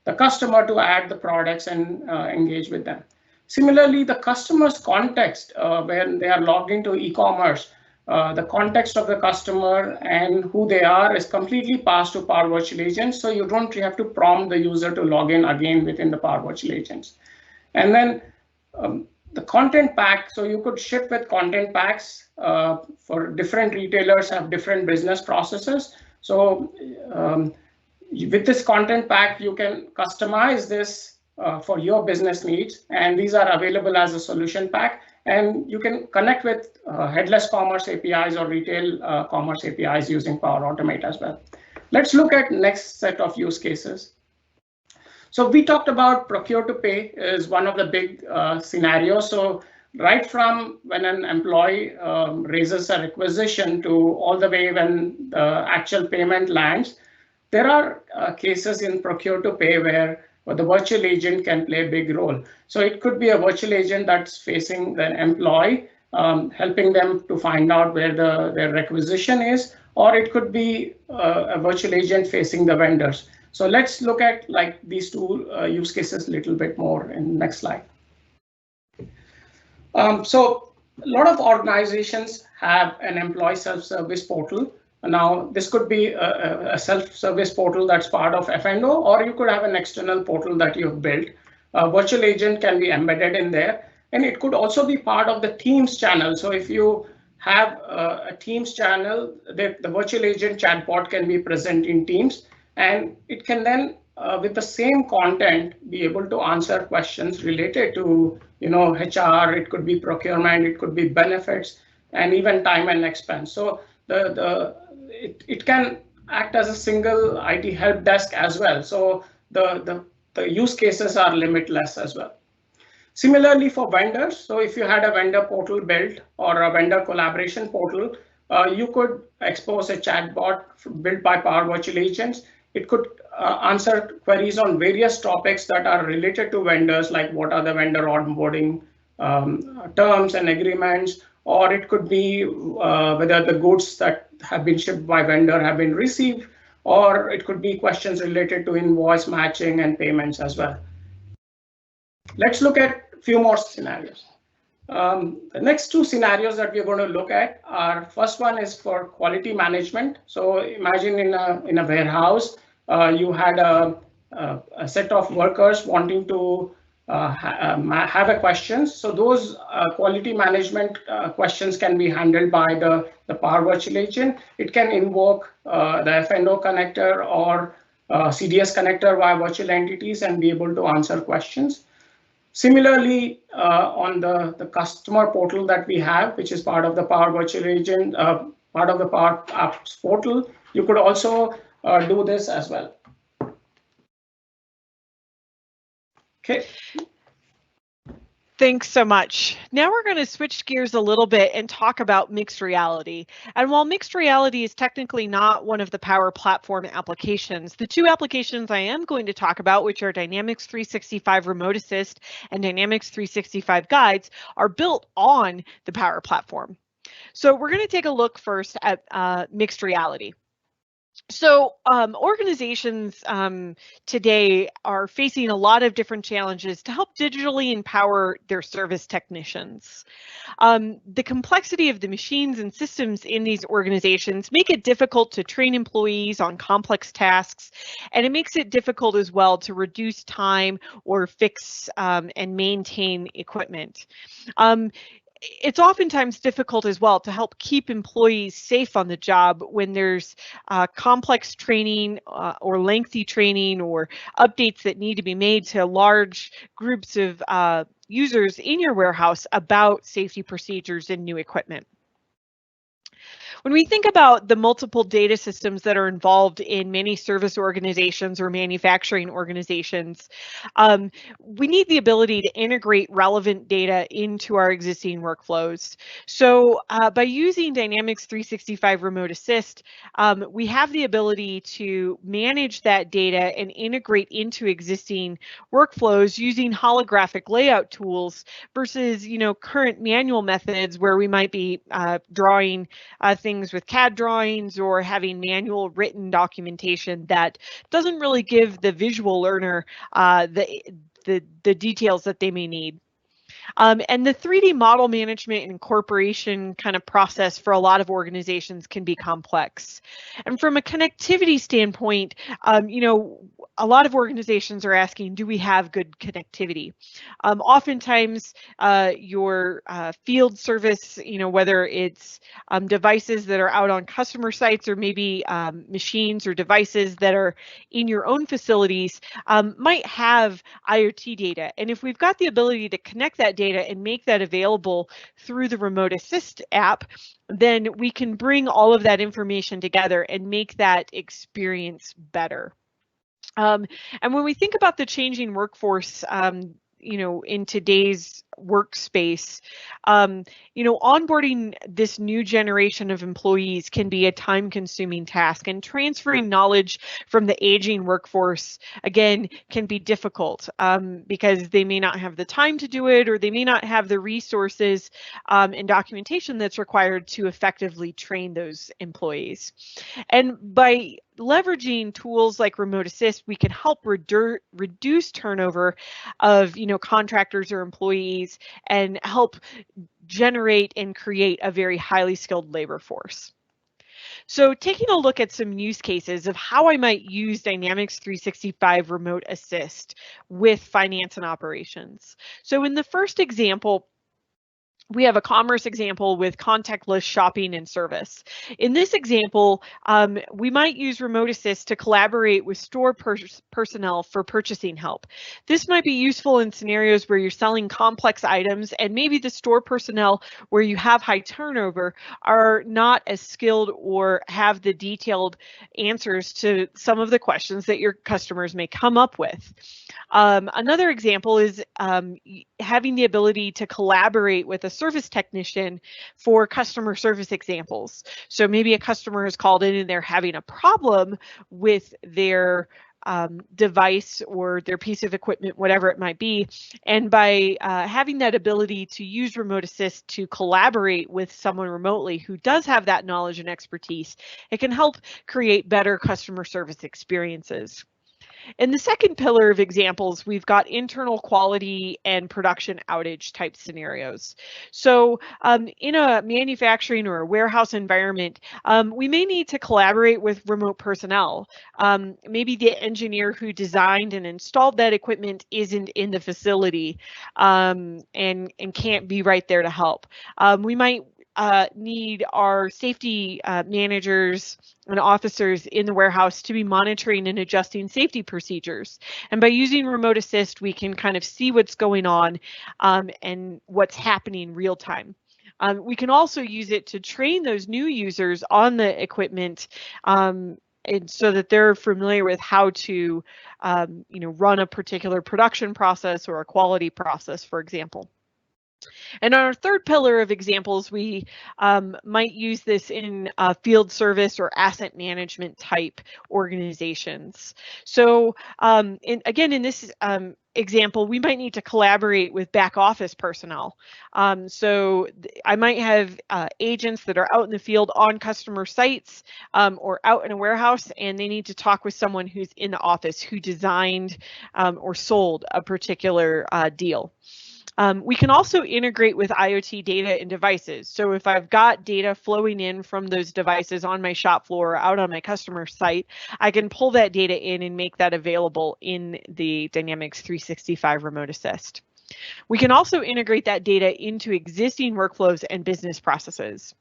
the customer to add the products and engage with them. Similarly, the customer's context when they are logged into e-commerce, the context of the customer and who they are is completely passed to Power Virtual Agents, so you don't have to prompt the user to log in again within the Power Virtual Agents. And then the content pack, so you could ship with content packs for different retailers have different business processes. So with this content pack, you can customize this for your business needs, and these are available as a solution pack. And you can connect with headless commerce APIs or retail commerce APIs using Power Automate as well. Let's look at next set of use cases. So we talked about procure to pay is one of the big scenarios. So right from when an employee raises a requisition to all the way when the actual payment lands, there are cases in procure to pay where the virtual agent can play a big role. So it could be a virtual agent that's facing the employee, helping them to find out where their requisition is, or it could be a virtual agent facing the vendors. So let's look at like these two use cases a little bit more in the next slide. So a lot of organizations have an employee self-service portal. Now, this could be a self-service portal that's part of F&O, or you could have an external portal that you've built. A virtual agent can be embedded in there, and it could also be part of the Teams channel. So if you have a Teams channel, the virtual agent chatbot can be present in Teams, and it can then, with the same content, be able to answer questions related to, HR. It could be procurement, it could be benefits, and even time and expense. So it can act as a single IT help desk as well. So the use cases are limitless as well. Similarly for vendors, so if you had a vendor portal built or a vendor collaboration portal, you could expose a chatbot built by Power Virtual Agents. It could answer queries on various topics that are related to vendors, like what are the vendor onboarding terms and agreements, or it could be whether the goods that have been shipped by vendor have been received, or it could be questions related to invoice matching and payments as well. Let's look at a few more scenarios. The next two scenarios that we're going to look at are, first one is for quality management. So imagine in a warehouse, you had a set of workers wanting to have a question. So those quality management questions can be handled by the Power Virtual Agent. It can invoke the F&O connector or CDS connector via virtual entities and be able to answer questions. Similarly, on the customer portal that we have, which is part of the Power Virtual Agent, part of the PowerApps portal, you could also do this as well. Okay. Thanks so much. Now we're going to switch gears a little bit and talk about mixed reality. And while mixed reality is technically not one of the Power Platform applications, the two applications I am going to talk about, which are Dynamics 365 Remote Assist and Dynamics 365 Guides, are built on the Power Platform. So we're going to take a look first at mixed reality. So organizations today are facing a lot of different challenges to help digitally empower their service technicians. The complexity of the machines and systems in these organizations make it difficult to train employees on complex tasks, and it makes it difficult as well to reduce time or fix and maintain equipment. It's oftentimes difficult as well to help keep employees safe on the job when there's complex training or lengthy training or updates that need to be made to large groups of users in your warehouse about safety procedures and new equipment. When we think about the multiple data systems that are involved in many service organizations or manufacturing organizations, we need the ability to integrate relevant data into our existing workflows. So by using Dynamics 365 Remote Assist, we have the ability to manage that data and integrate into existing workflows using holographic layout tools versus, current manual methods where we might be drawing things with CAD drawings or having manual written documentation that doesn't really give the visual learner the details that they may need. And the 3D model management and incorporation kind of process for a lot of organizations can be complex. And from a connectivity standpoint, a lot of organizations are asking, do we have good connectivity? Oftentimes, your field service, whether it's devices that are out on customer sites or maybe machines or devices that are in your own facilities, might have IoT data. And if we've got the ability to connect that data and make that available through the Remote Assist app, then we can bring all of that information together and make that experience better. And when we think about the changing workforce, in today's workspace, onboarding this new generation of employees can be a time-consuming task, and transferring knowledge from the aging workforce, again, can be difficult because they may not have the time to do it, or they may not have the resources and documentation that's required to effectively train those employees. And by leveraging tools like Remote Assist, we can help reduce turnover of contractors or employees and help generate and create a very highly skilled labor force. So taking a look at some use cases of how I might use Dynamics 365 Remote Assist with finance and operations. So in the first example, we have a commerce example with contactless shopping and service. In this example, we might use Remote Assist to collaborate with store personnel for purchasing help. This might be useful in scenarios where you're selling complex items and maybe the store personnel where you have high turnover are not as skilled or have the detailed answers to some of the questions that your customers may come up with. Another example is having the ability to collaborate with a service technician for customer service examples. So maybe a customer has called in and they're having a problem with their device or their piece of equipment, whatever it might be. And by having that ability to use Remote Assist to collaborate with someone remotely who does have that knowledge and expertise, it can help create better customer service experiences. In the second pillar of examples, we've got internal quality and production outage type scenarios. So in a manufacturing or a warehouse environment, we may need to collaborate with remote personnel. Maybe the engineer who designed and installed that equipment isn't in the facility and can't be right there to help. We might need our safety managers and officers in the warehouse to be monitoring and adjusting safety procedures. And by using Remote Assist, we can kind of see what's going on and what's happening real time. We can also use it to train those new users on the equipment and so that they're familiar with how to run a particular production process or a quality process, for example. And on our third pillar of examples, we might use this in field service or asset management type organizations. So again, in this example, we might need to collaborate with back office personnel. So I might have agents that are out in the field on customer sites or out in a warehouse, and they need to talk with someone who's in the office who designed or sold a particular deal. We can also integrate with IoT data and devices. So if I've got data flowing in from those devices on my shop floor or out on my customer site, I can pull that data in and make that available in the Dynamics 365 Remote Assist. We can also integrate that data into existing workflows and business processes.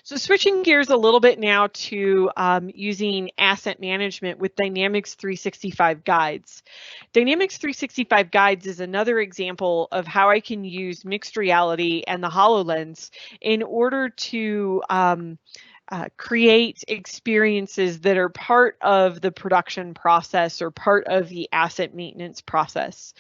So switching gears a little bit now to using asset management with Dynamics 365 Guides. Dynamics 365 Guides is another example of how I can use mixed reality and the HoloLens in order to create experiences that are part of the production process or part of the asset maintenance process.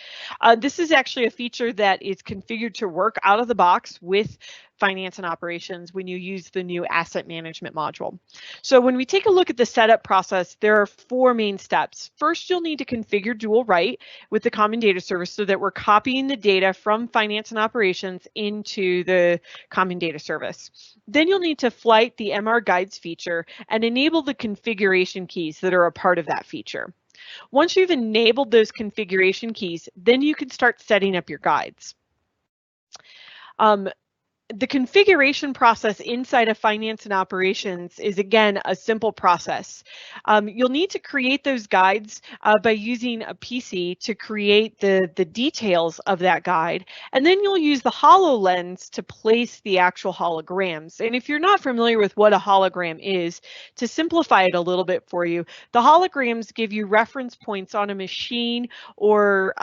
This is actually a feature that is configured to work out of the box with finance and operations when you use the new asset management module. So when we take a look at the setup process, there are 4 main steps. First, you'll need to configure dual write with the common data service so that we're copying the data from finance and operations into the common data service. Then you'll need to flight the MR Guides feature and enable the configuration keys that are a part of that feature. Once you've enabled those configuration keys, then you can start setting up your guides. The configuration process inside of finance and operations is, again, a simple process. You'll need to create those guides by using a PC to create the details of that guide, and then you'll use the HoloLens to place the actual holograms. And if you're not familiar with what a hologram is, to simplify it a little bit for you, the holograms give you reference points on a machine or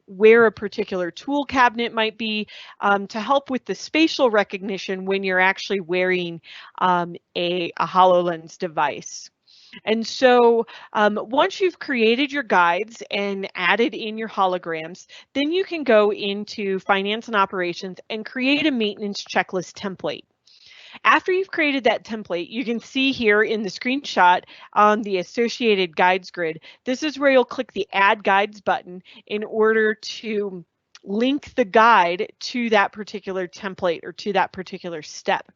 where a particular tool cabinet might be to help with the spatial recognition when you're actually wearing a HoloLens device. And so once you've created your guides and added in your holograms, then you can go into finance and operations and create a maintenance checklist template. After you've created that template, you can see here in the screenshot on the associated guides grid, this is where you'll click the Add Guides button in order to link the guide to that particular template or to that particular step.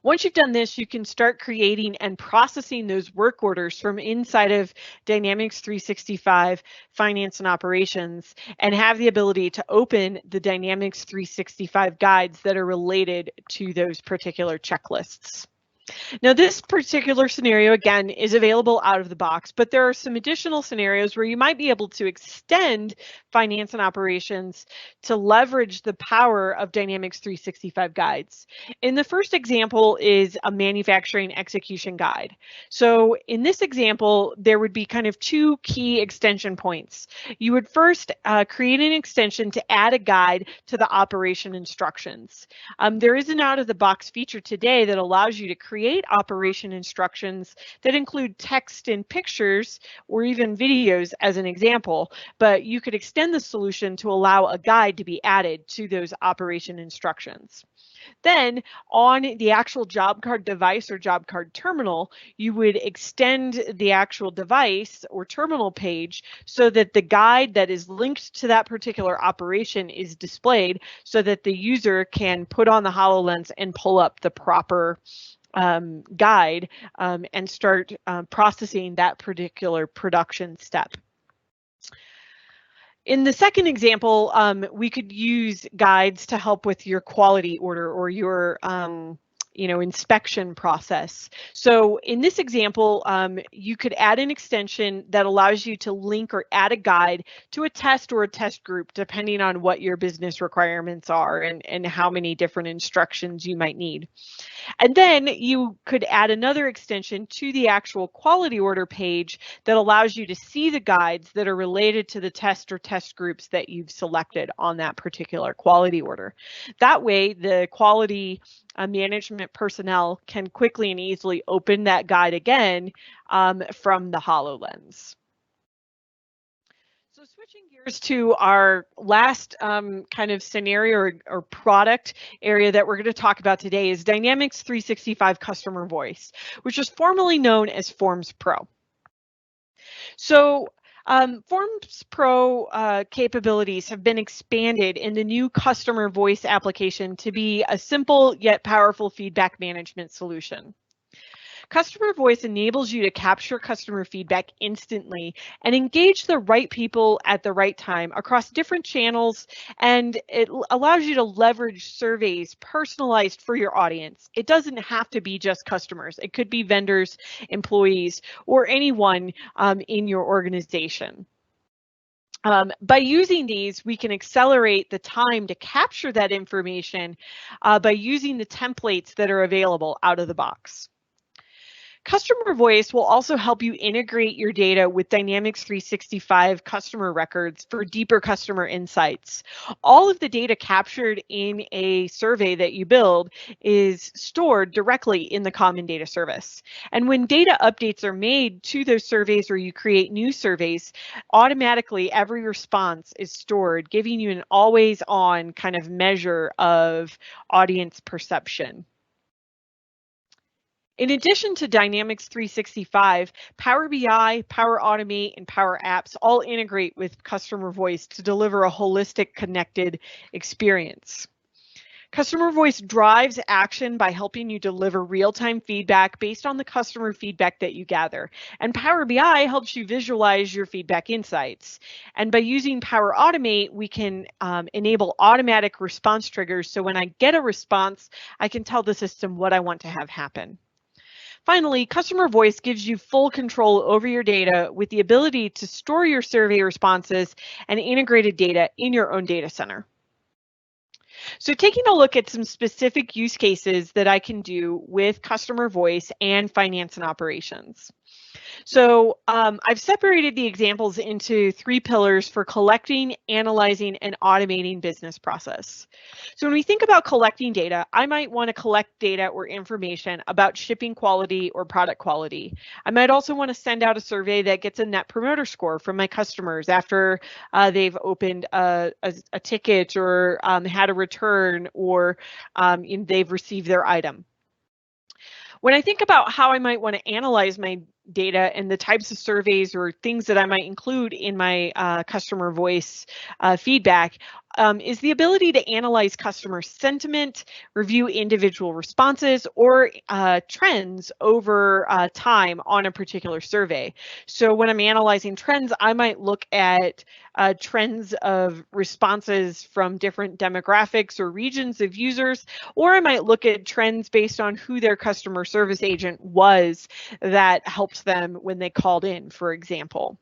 Once you've done this, you can start creating and processing those work orders from inside of Dynamics 365 Finance and Operations and have the ability to open the Dynamics 365 guides that are related to those particular checklists. Now, this particular scenario, again, is available out of the box, but there are some additional scenarios where you might be able to extend finance and operations to leverage the power of Dynamics 365 guides. In the first example is a manufacturing execution guide. So in this example, there would be kind of 2 key extension points. You would first create an extension to add a guide to the operation instructions. There is an out-of-the-box feature today that allows you to create operation instructions that include text and pictures or even videos as an example, but you could extend the solution to allow a guide to be added to those operation instructions. Then on the actual job card device or job card terminal, you would extend the actual device or terminal page so that the guide that is linked to that particular operation is displayed so that the user can put on the HoloLens and pull up the proper guide and start processing that particular production step. In the second example, we could use guides to help with your quality order or your inspection process. So in this example, you could add an extension that allows you to link or add a guide to a test or a test group, depending on what your business requirements are and how many different instructions you might need. And then you could add another extension to the actual quality order page that allows you to see the guides that are related to the test or test groups that you've selected on that particular quality order. That way, the quality management personnel can quickly and easily open that guide again from the HoloLens. So switching gears to our last kind of scenario or product area that we're going to talk about today is Dynamics 365 Customer Voice, which was formerly known as Forms Pro. So Forms Pro capabilities have been expanded in the new Customer Voice application to be a simple yet powerful feedback management solution. Customer Voice enables you to capture customer feedback instantly and engage the right people at the right time across different channels, and it allows you to leverage surveys personalized for your audience. It doesn't have to be just customers. It could be vendors, employees, or anyone in your organization. By using these, we can accelerate the time to capture that information by using the templates that are available out of the box. Customer Voice will also help you integrate your data with Dynamics 365 customer records for deeper customer insights. All of the data captured in a survey that you build is stored directly in the Common Data Service. And when data updates are made to those surveys or you create new surveys, automatically every response is stored, giving you an always-on kind of measure of audience perception. In addition to Dynamics 365, Power BI, Power Automate, and Power Apps all integrate with Customer Voice to deliver a holistic, connected experience. Customer Voice drives action by helping you deliver real-time feedback based on the customer feedback that you gather. And Power BI helps you visualize your feedback insights. And by using Power Automate, we can enable automatic response triggers. So when I get a response, I can tell the system what I want to have happen. Finally, Customer Voice gives you full control over your data with the ability to store your survey responses and integrated data in your own data center. So taking a look at some specific use cases that I can do with Customer Voice and finance and operations. So I've separated the examples into 3 pillars for collecting, analyzing, and automating business process. So when we think about collecting data, I might want to collect data or information about shipping quality or product quality. I might also want to send out a survey that gets a net promoter score from my customers after they've opened a ticket or had a return or they've received their item. When I think about how I might want to analyze my data and the types of surveys or things that I might include in my Customer Voice feedback, is the ability to analyze customer sentiment, review individual responses, or trends over time on a particular survey. So when I'm analyzing trends, I might look at trends of responses from different demographics or regions of users, or I might look at trends based on who their customer service agent was that helped them when they called in, for example.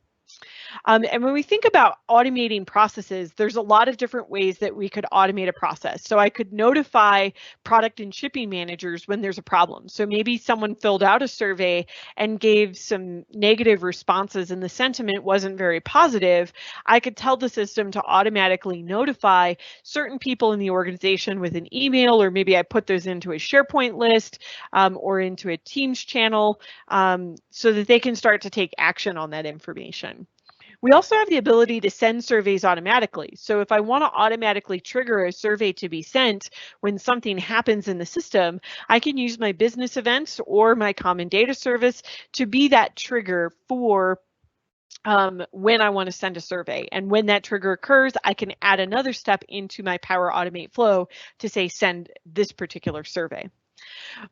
And when we think about automating processes, there's a lot of different ways that we could automate a process. So I could notify product and shipping managers when there's a problem. So maybe someone filled out a survey and gave some negative responses and the sentiment wasn't very positive. I could tell the system to automatically notify certain people in the organization with an email, or maybe I put those into a SharePoint list or into a Teams channel so that they can start to take action on that information. We also have the ability to send surveys automatically. So if I want to automatically trigger a survey to be sent when something happens in the system, I can use my business events or my common data service to be that trigger for when I want to send a survey. And when that trigger occurs, I can add another step into my Power Automate flow to say, send this particular survey.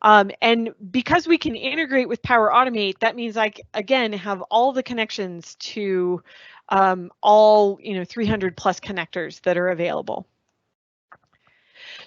And because we can integrate with Power Automate, that means I, again, have all the connections to all 300 plus connectors that are available.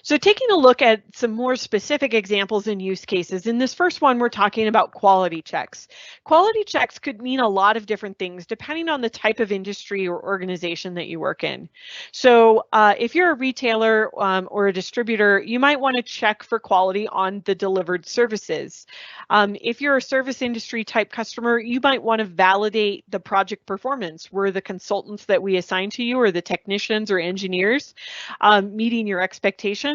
So taking a look at some more specific examples and use cases, in this first one, we're talking about quality checks. Quality checks could mean a lot of different things depending on the type of industry or organization that you work in. So if you're a retailer or a distributor, you might want to check for quality on the delivered services. If you're a service industry type customer, you might want to validate the project performance. Were the consultants that we assign to you or the technicians or engineers meeting your expectations?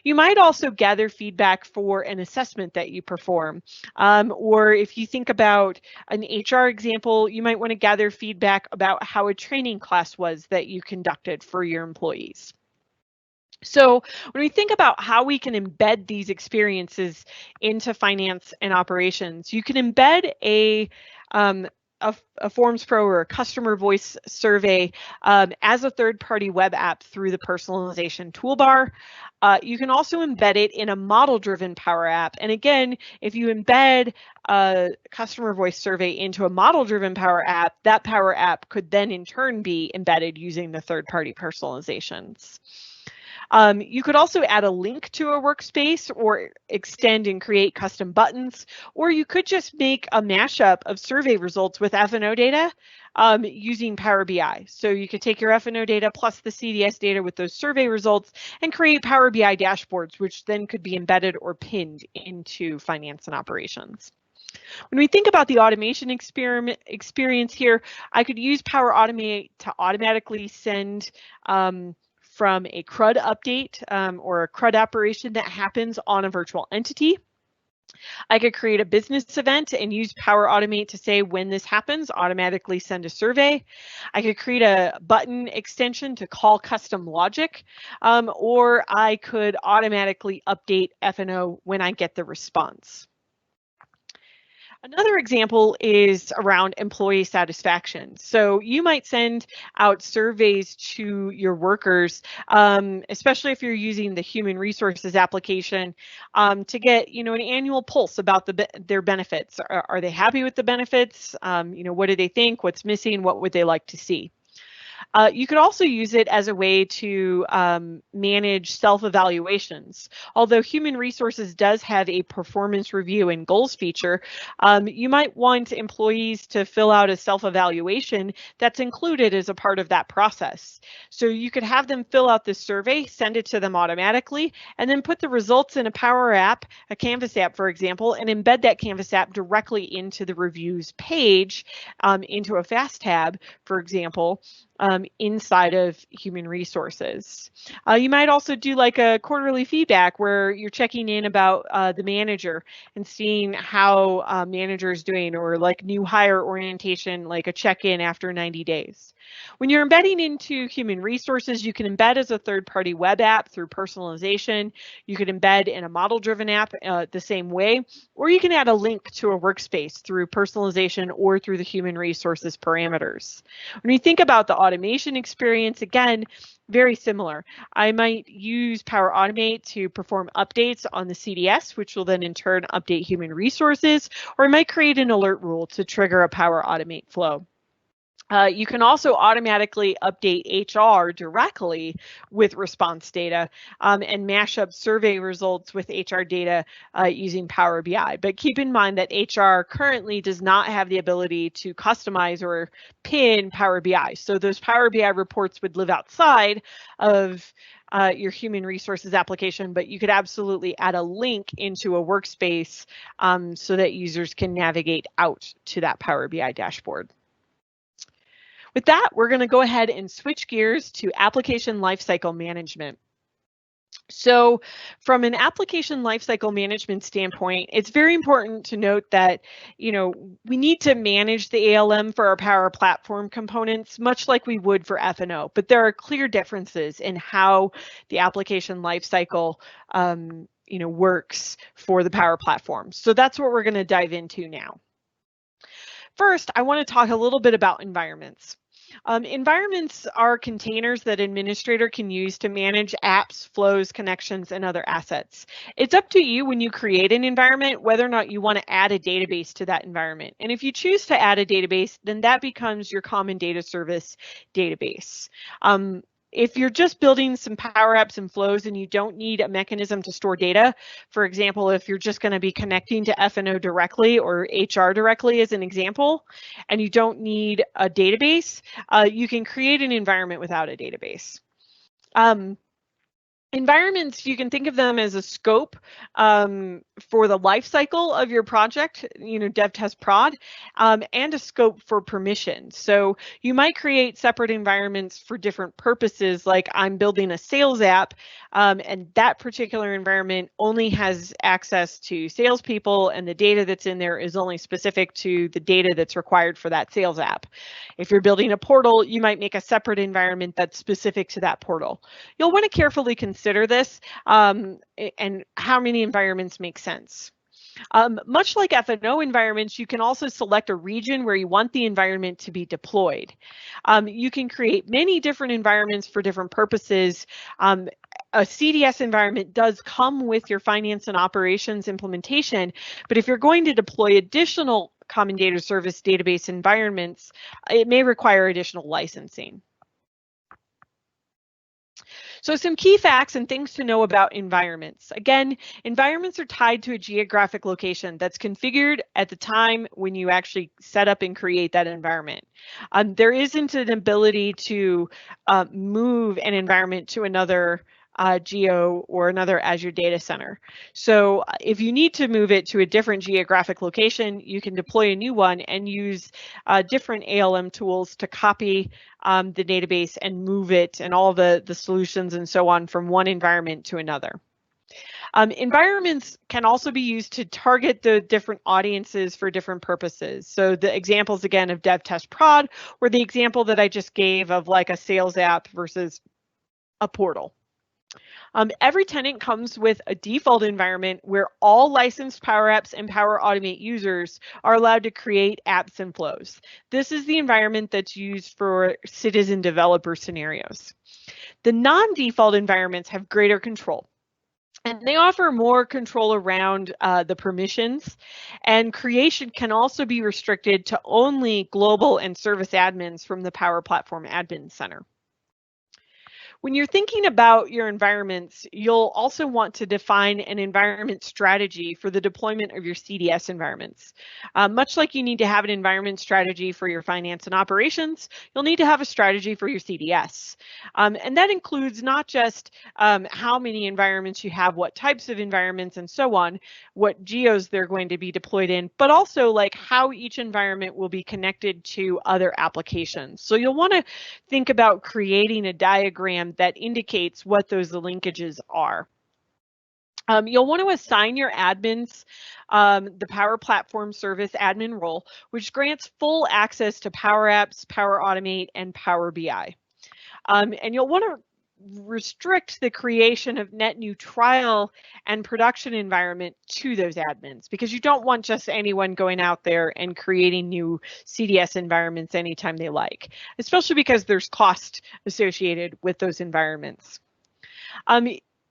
You might also gather feedback for an assessment that you perform. Or if you think about an HR example, you might want to gather feedback about how a training class was that you conducted for your employees. So when we think about how we can embed these experiences into finance and operations, you can embed a Forms Pro or a customer voice survey as a third-party web app through the personalization toolbar. You can also embed it in a model-driven Power App. And again, if you embed a customer voice survey into a model-driven Power App, that Power App could then in turn be embedded using the third-party personalizations. You could also add a link to a workspace or extend and create custom buttons, or you could just make a mashup of survey results with F&O data using Power BI. So you could take your F&O data plus the CDS data with those survey results and create Power BI dashboards, which then could be embedded or pinned into finance and operations. When we think about the automation experience here, I could use Power Automate to automatically send from a CRUD update or a CRUD operation that happens on a virtual entity. I could create a business event and use Power Automate to say when this happens, automatically send a survey. I could create a button extension to call custom logic, or I could automatically update F&O when I get the response. Another example is around employee satisfaction. So you might send out surveys to your workers, especially if you're using the human resources application, to get an annual pulse about their benefits. Are they happy with the benefits? What do they think? What's missing? What would they like to see? You could also use it as a way to manage self-evaluations. Although human resources does have a performance review and goals feature, you might want employees to fill out a self-evaluation that's included as a part of that process. So you could have them fill out this survey, send it to them automatically, and then put the results in a Power App, a Canvas app, for example, and embed that Canvas app directly into the reviews page, into a fast tab, for example, inside of human resources. You might also do like a quarterly feedback where you're checking in about the manager and seeing how manager is doing, or like new hire orientation, like a check-in after 90 days. When you're embedding into human resources, you can embed as a third-party web app through personalization. You could embed in a model-driven app the same way, or you can add a link to a workspace through personalization or through the human resources parameters. When you think about the automation experience, again, very similar. I might use Power Automate to perform updates on the CDS, which will then in turn update human resources, or I might create an alert rule to trigger a Power Automate flow. You can also automatically update HR directly with response data and mash up survey results with HR data using Power BI. But keep in mind that HR currently does not have the ability to customize or pin Power BI. So those Power BI reports would live outside of your human resources application, but you could absolutely add a link into a workspace so that users can navigate out to that Power BI dashboard. With that, we're going to go ahead and switch gears to Application Lifecycle Management. So from an application lifecycle management standpoint, it's very important to note that, we need to manage the ALM for our Power Platform components, much like we would for F&O, but there are clear differences in how the application lifecycle works for the Power Platform. So that's what we're going to dive into now. First, I want to talk a little bit about environments. Environments are containers that administrator can use to manage apps, flows, connections, and other assets. It's up to you when you create an environment whether or not you want to add a database to that environment. And if you choose to add a database, then that becomes your common data service database. If you're just building some Power Apps and flows and you don't need a mechanism to store data, for example, if you're just going to be connecting to F&O directly or HR directly as an example, and you don't need a database, you can create an environment without a database. Environments, you can think of them as a scope for the life cycle of your project, dev, test, prod, and a scope for permission. So you might create separate environments for different purposes, like I'm building a sales app, and that particular environment only has access to salespeople, and the data that's in there is only specific to the data that's required for that sales app. If you're building a portal, you might make a separate environment that's specific to that portal. You'll want to carefully consider this and how many environments make sense. Much like F&O environments, you can also select a region where you want the environment to be deployed. You can create many different environments for different purposes. A CDS environment does come with your finance and operations implementation, but if you're going to deploy additional common data service database environments, it may require additional licensing. So some key facts and things to know about environments. Again, environments are tied to a geographic location that's configured at the time when you actually set up and create that environment. There isn't an ability to move an environment to another geo or another Azure data center. So if you need to move it to a different geographic location, you can deploy a new one and use different ALM tools to copy the database and move it and all the solutions and so on from one environment to another. Environments can also be used to target the different audiences for different purposes. So the examples again of dev, test, prod were the example that I just gave of like a sales app versus a portal. Every tenant comes with a default environment where all licensed Power Apps and Power Automate users are allowed to create apps and flows. This is the environment that's used for citizen developer scenarios. The non-default environments have greater control, and they offer more control around the permissions, and creation can also be restricted to only global and service admins from the Power Platform Admin Center. When you're thinking about your environments, you'll also want to define an environment strategy for the deployment of your CDS environments. Much like you need to have an environment strategy for your finance and operations, you'll need to have a strategy for your CDS. And that includes not just how many environments you have, what types of environments and so on, what geos they're going to be deployed in, but also like how each environment will be connected to other applications. So you'll want to think about creating a diagram that indicates what those linkages are. You'll want to assign your admins the Power Platform Service admin role, which grants full access to Power Apps, Power Automate, and Power BI. And you'll want to restrict the creation of net new trial and production environment to those admins, because you don't want just anyone going out there and creating new CDS environments anytime they like, especially because there's cost associated with those environments.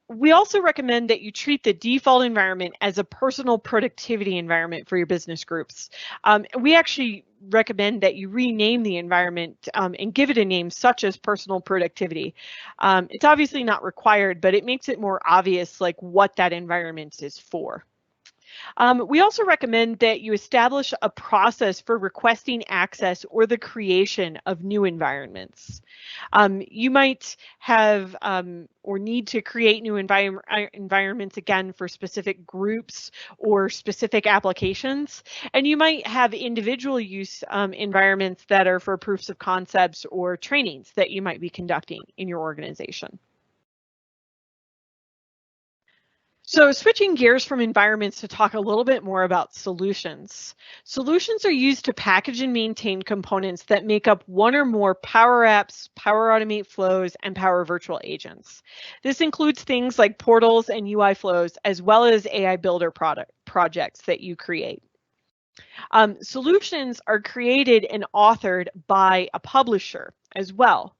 We also recommend that you treat the default environment as a personal productivity environment for your business groups. We actually recommend that you rename the environment and give it a name such as personal productivity. It's obviously not required, but it makes it more obvious like what that environment is for. We also recommend that you establish a process for requesting access or the creation of new environments. You might have or need to create new environments again for specific groups or specific applications, and you might have individual use environments that are for proofs of concepts or trainings that you might be conducting in your organization. So switching gears from environments to talk a little bit more about solutions. Solutions are used to package and maintain components that make up one or more Power Apps, Power Automate flows, and Power Virtual Agents. This includes things like portals and UI flows, as well as AI Builder projects that you create. Solutions are created and authored by a publisher as well.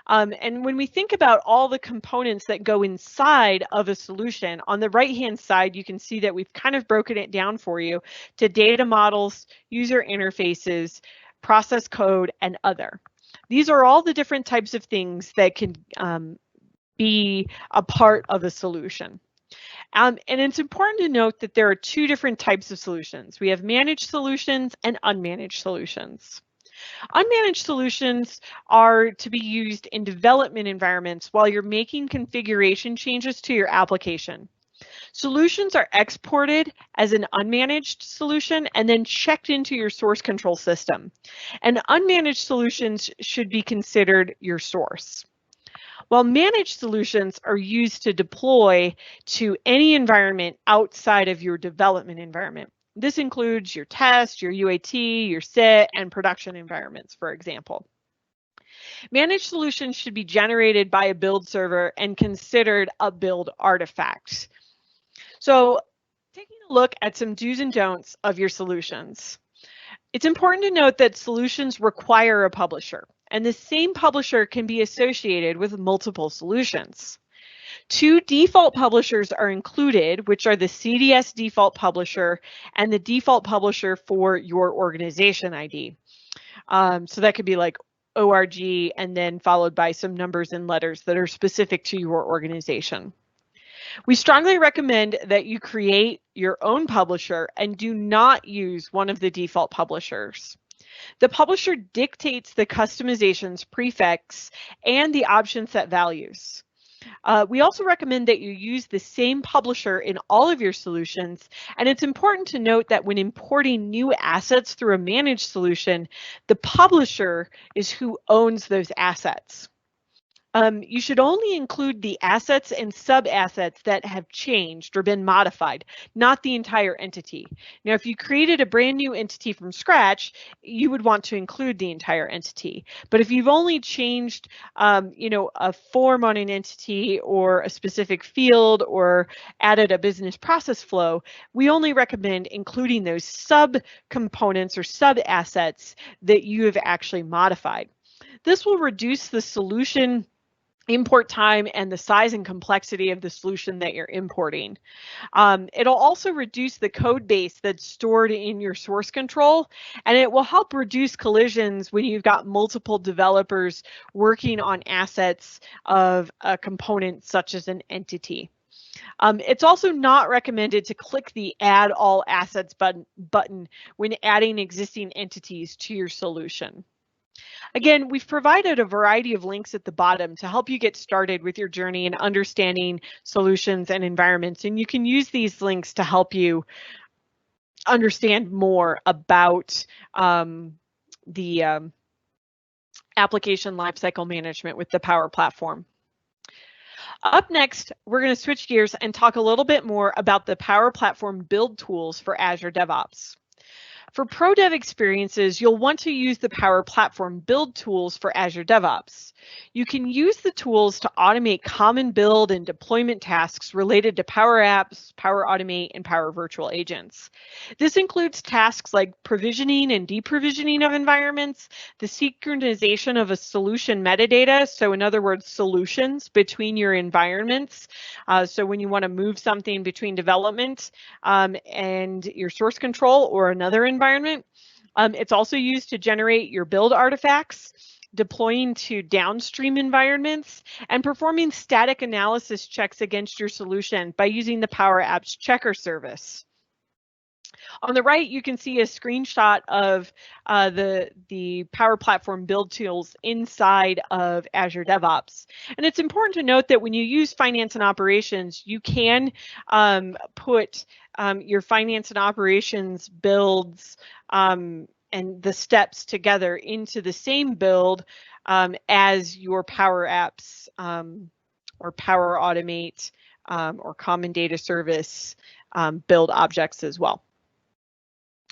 And when we think about all the components that go inside of a solution, on the right-hand side, you can see that we've kind of broken it down for you to data models, user interfaces, process code, and other. These are all the different types of things that can be a part of a solution. And it's important to note that there are two different types of solutions. We have managed solutions and unmanaged solutions. Unmanaged solutions are to be used in development environments while you're making configuration changes to your application. Solutions are exported as an unmanaged solution and then checked into your source control system. And unmanaged solutions should be considered your source. While managed solutions are used to deploy to any environment outside of your development environment. This includes your test, your UAT, your SIT, and production environments, for example. Managed solutions should be generated by a build server and considered a build artifact. So, taking a look at some do's and don'ts of your solutions. It's important to note that solutions require a publisher, and the same publisher can be associated with multiple solutions. Two default publishers are included, which are the CDS default publisher and the default publisher for your organization ID. So that could be like ORG and then followed by some numbers and letters that are specific to your organization. We strongly recommend that you create your own publisher and do not use one of the default publishers. The publisher dictates the customizations, prefix, and the option set values. We also recommend that you use the same publisher in all of your solutions, and it's important to note that when importing new assets through a managed solution, the publisher is who owns those assets. You should only include the assets and sub-assets that have changed or been modified, not the entire entity. Now, if you created a brand new entity from scratch, you would want to include the entire entity. But if you've only changed, a form on an entity or a specific field or added a business process flow, we only recommend including those sub-components or sub-assets that you have actually modified. This will reduce the solution import time and the size and complexity of the solution that you're importing. It'll also reduce the code base that's stored in your source control, and it will help reduce collisions when you've got multiple developers working on assets of a component such as an entity. It's also not recommended to click the Add All Assets button when adding existing entities to your solution. Again, we've provided a variety of links at the bottom to help you get started with your journey in understanding solutions and environments, and you can use these links to help you understand more about the application lifecycle management with the Power Platform. Up next, we're going to switch gears and talk a little bit more about the Power Platform build tools for Azure DevOps. For pro dev experiences, you'll want to use the Power Platform build tools for Azure DevOps. You can use the tools to automate common build and deployment tasks related to PowerApps, Power Automate, and Power Virtual Agents. This includes tasks like provisioning and deprovisioning of environments, the synchronization of a solution metadata, so in other words, solutions between your environments. So when you want to move something between development and your source control or another environment. It's also used to generate your build artifacts, deploying to downstream environments, and performing static analysis checks against your solution by using the PowerApps checker service. On the right, you can see a screenshot of the Power Platform build tools inside of Azure DevOps. And it's important to note that when you use finance and operations, you can put your finance and operations builds and the steps together into the same build as your PowerApps or Power Automate or Common Data Service build objects as well.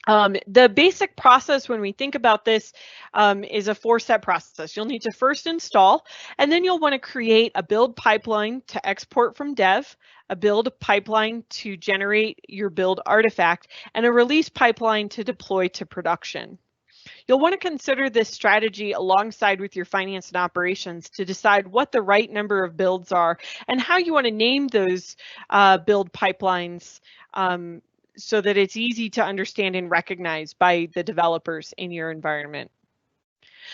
The basic process when we think about this is a 4-step process. You'll need to first install, and then you'll want to create a build pipeline to export from dev, a build pipeline to generate your build artifact, and a release pipeline to deploy to production. You'll want to consider this strategy alongside with your finance and operations to decide what the right number of builds are and how you want to name those build pipelines so that it's easy to understand and recognize by the developers in your environment.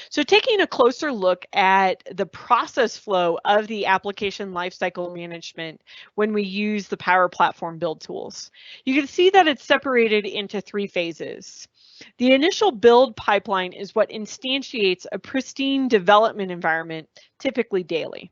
So taking a closer look at the process flow of the application lifecycle management when we use the Power Platform build tools, you can see that it's separated into 3 phases. The initial build pipeline is what instantiates a pristine development environment, typically daily.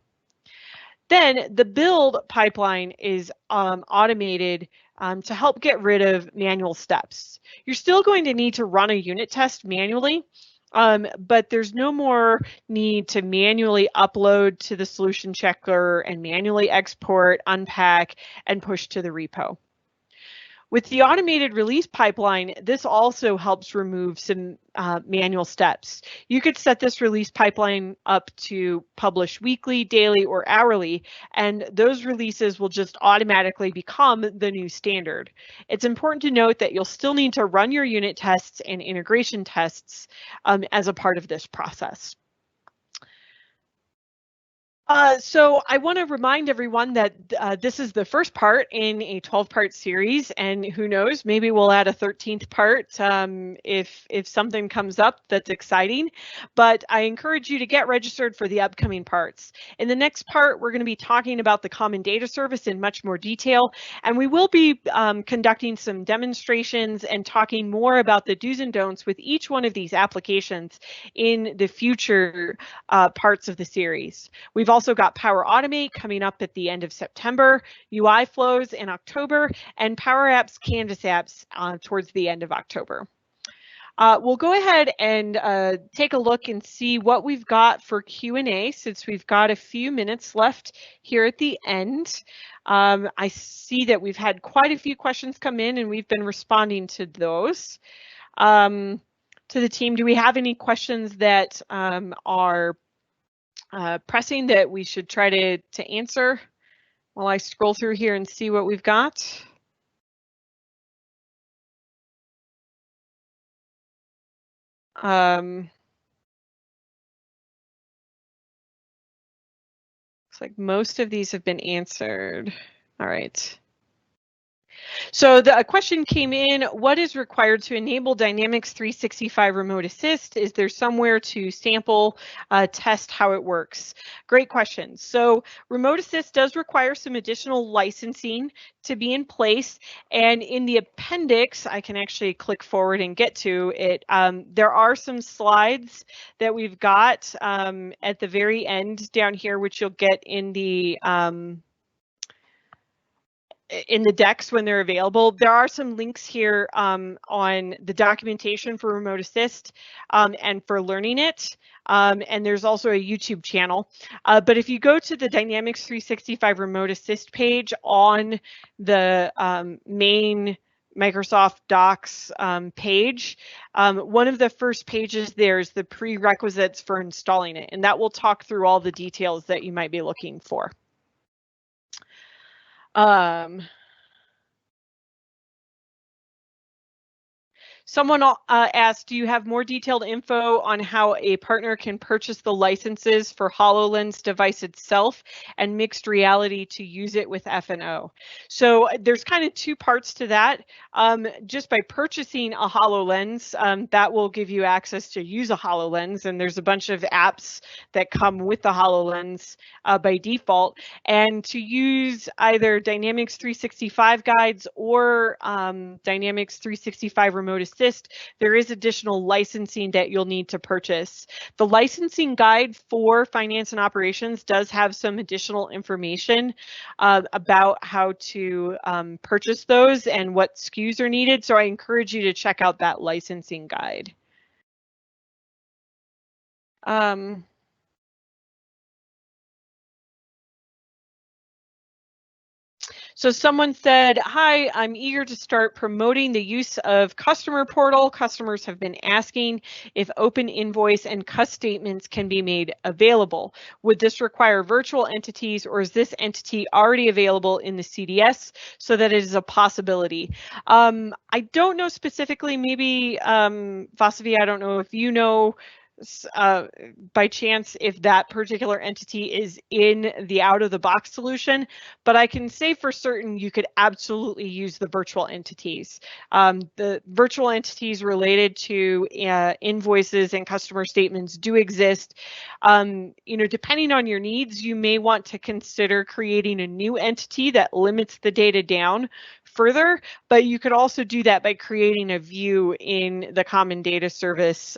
Then the build pipeline is automated to help get rid of manual steps. You're still going to need to run a unit test manually, but there's no more need to manually upload to the solution checker and manually export, unpack, and push to the repo. With the automated release pipeline, this also helps remove some manual steps. You could set this release pipeline up to publish weekly, daily, or hourly, and those releases will just automatically become the new standard. It's important to note that you'll still need to run your unit tests and integration tests as a part of this process. So I want to remind everyone that this is the first part in a 12-part series, and who knows, maybe we'll add a 13th part if something comes up that's exciting. But I encourage you to get registered for the upcoming parts. In the next part, we're going to be talking about the common data service in much more detail, and we will be conducting some demonstrations and talking more about the do's and don'ts with each one of these applications in the future parts of the series. We've also got Power Automate coming up at the end of September, UI flows in October, and PowerApps Canvas apps towards the end of October. We'll go ahead and take a look and see what we've got for Q&A, since we've got a few minutes left here at the end. I see that we've had quite a few questions come in, and we've been responding to those. To the team, do we have any questions that are pressing that we should try to answer while I scroll through here and see what we've got? Looks like most of these have been answered. All right. So a question came in, what is required to enable Dynamics 365 Remote Assist? Is there somewhere to sample, test how it works? Great question. So Remote Assist does require some additional licensing to be in place. And in the appendix, I can actually click forward and get to it. There are some slides that we've got at the very end down here, which you'll get in the decks when they're available. There are some links here on the documentation for Remote Assist and for learning it. And there's also a YouTube channel. But if you go to the Dynamics 365 Remote Assist page on the main Microsoft Docs page, one of the first pages there is the prerequisites for installing it. And that will talk through all the details that you might be looking for. Someone asked, do you have more detailed info on how a partner can purchase the licenses for HoloLens device itself and mixed reality to use it with F&O? So there's kind of 2 parts to that. Just by purchasing a HoloLens, that will give you access to use a HoloLens, and there's a bunch of apps that come with the HoloLens by default. And to use either Dynamics 365 guides or Dynamics 365 Remote Assist, there is additional licensing that you'll need to purchase. The licensing guide for finance and operations does have some additional information about how to purchase those and what SKUs are needed. So I encourage you to check out that licensing guide. So someone said, hi, I'm eager to start promoting the use of customer portal. Customers have been asking if open invoice and cust statements can be made available. Would this require virtual entities, or is this entity already available in the CDS so that it is a possibility? I don't know specifically, maybe Vasavi, I don't know if you know by chance if that particular entity is in the out-of-the-box solution, but I can say for certain you could absolutely use the virtual entities. The virtual entities related to invoices and customer statements do exist. Depending on your needs, you may want to consider creating a new entity that limits the data down further, but you could also do that by creating a view in the common data service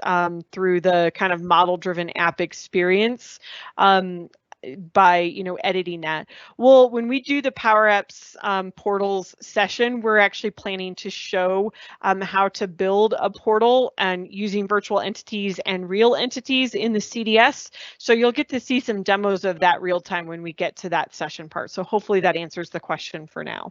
through the kind of model-driven app experience by editing that. Well, when we do the PowerApps portals session, we're actually planning to show how to build a portal and using virtual entities and real entities in the CDS. So you'll get to see some demos of that real time when we get to that session part. So hopefully that answers the question for now.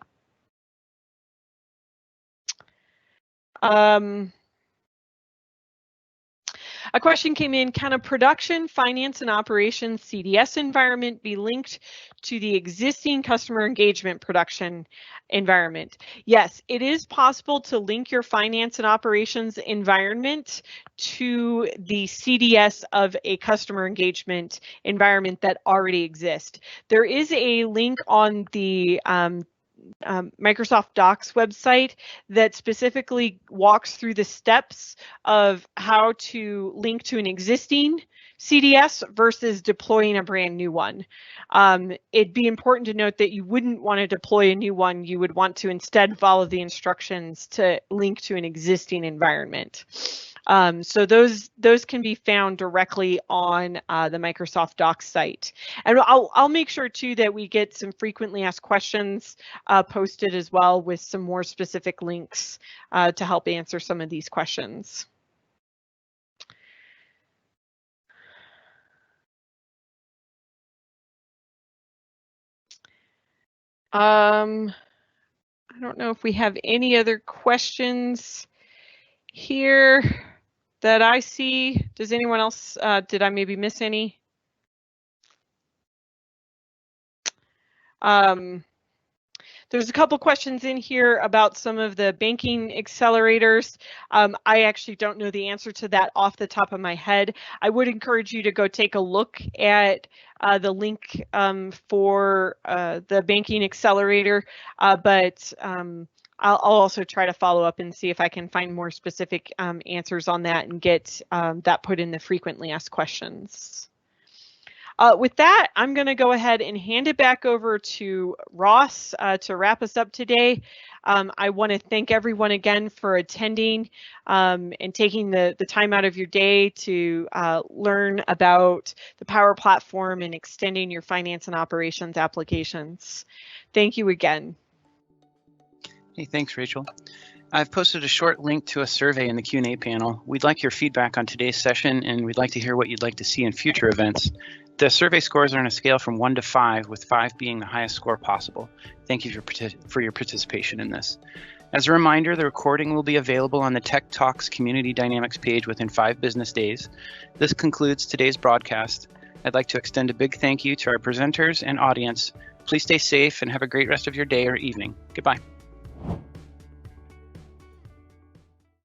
A question came in, can a production, finance, and operations CDS environment be linked to the existing customer engagement production environment? Yes, it is possible to link your finance and operations environment to the CDS of a customer engagement environment that already exists. There is a link on the Microsoft Docs website that specifically walks through the steps of how to link to an existing CDS versus deploying a brand new one. It'd be important to note that you wouldn't want to deploy a new one. You would want to instead follow the instructions to link to an existing environment. So those can be found directly on the Microsoft Docs site. And I'll make sure too that we get some frequently asked questions posted as well with some more specific links to help answer some of these questions. I don't know if we have any other questions here that I see. Does anyone else, did I maybe miss any? There's a couple questions in here about some of the banking accelerators. I actually don't know the answer to that off the top of my head. I would encourage you to go take a look at the link for the banking accelerator, but I'll also try to follow up and see if I can find more specific answers on that and get that put in the frequently asked questions. With that, I'm going to go ahead and hand it back over to Ross to wrap us up today. I want to thank everyone again for attending and taking the time out of your day to learn about the Power Platform and extending your finance and operations applications. Thank you again. Hey, thanks, Rachel. I've posted a short link to a survey in the Q&A panel. We'd like your feedback on today's session, and we'd like to hear what you'd like to see in future events. The survey scores are on a scale from 1 to 5, with 5 being the highest score possible. Thank you for your participation in this. As a reminder, the recording will be available on the TechTalk's Community Dynamics page within 5 business days. This concludes today's broadcast. I'd like to extend a big thank you to our presenters and audience. Please stay safe and have a great rest of your day or evening. Goodbye.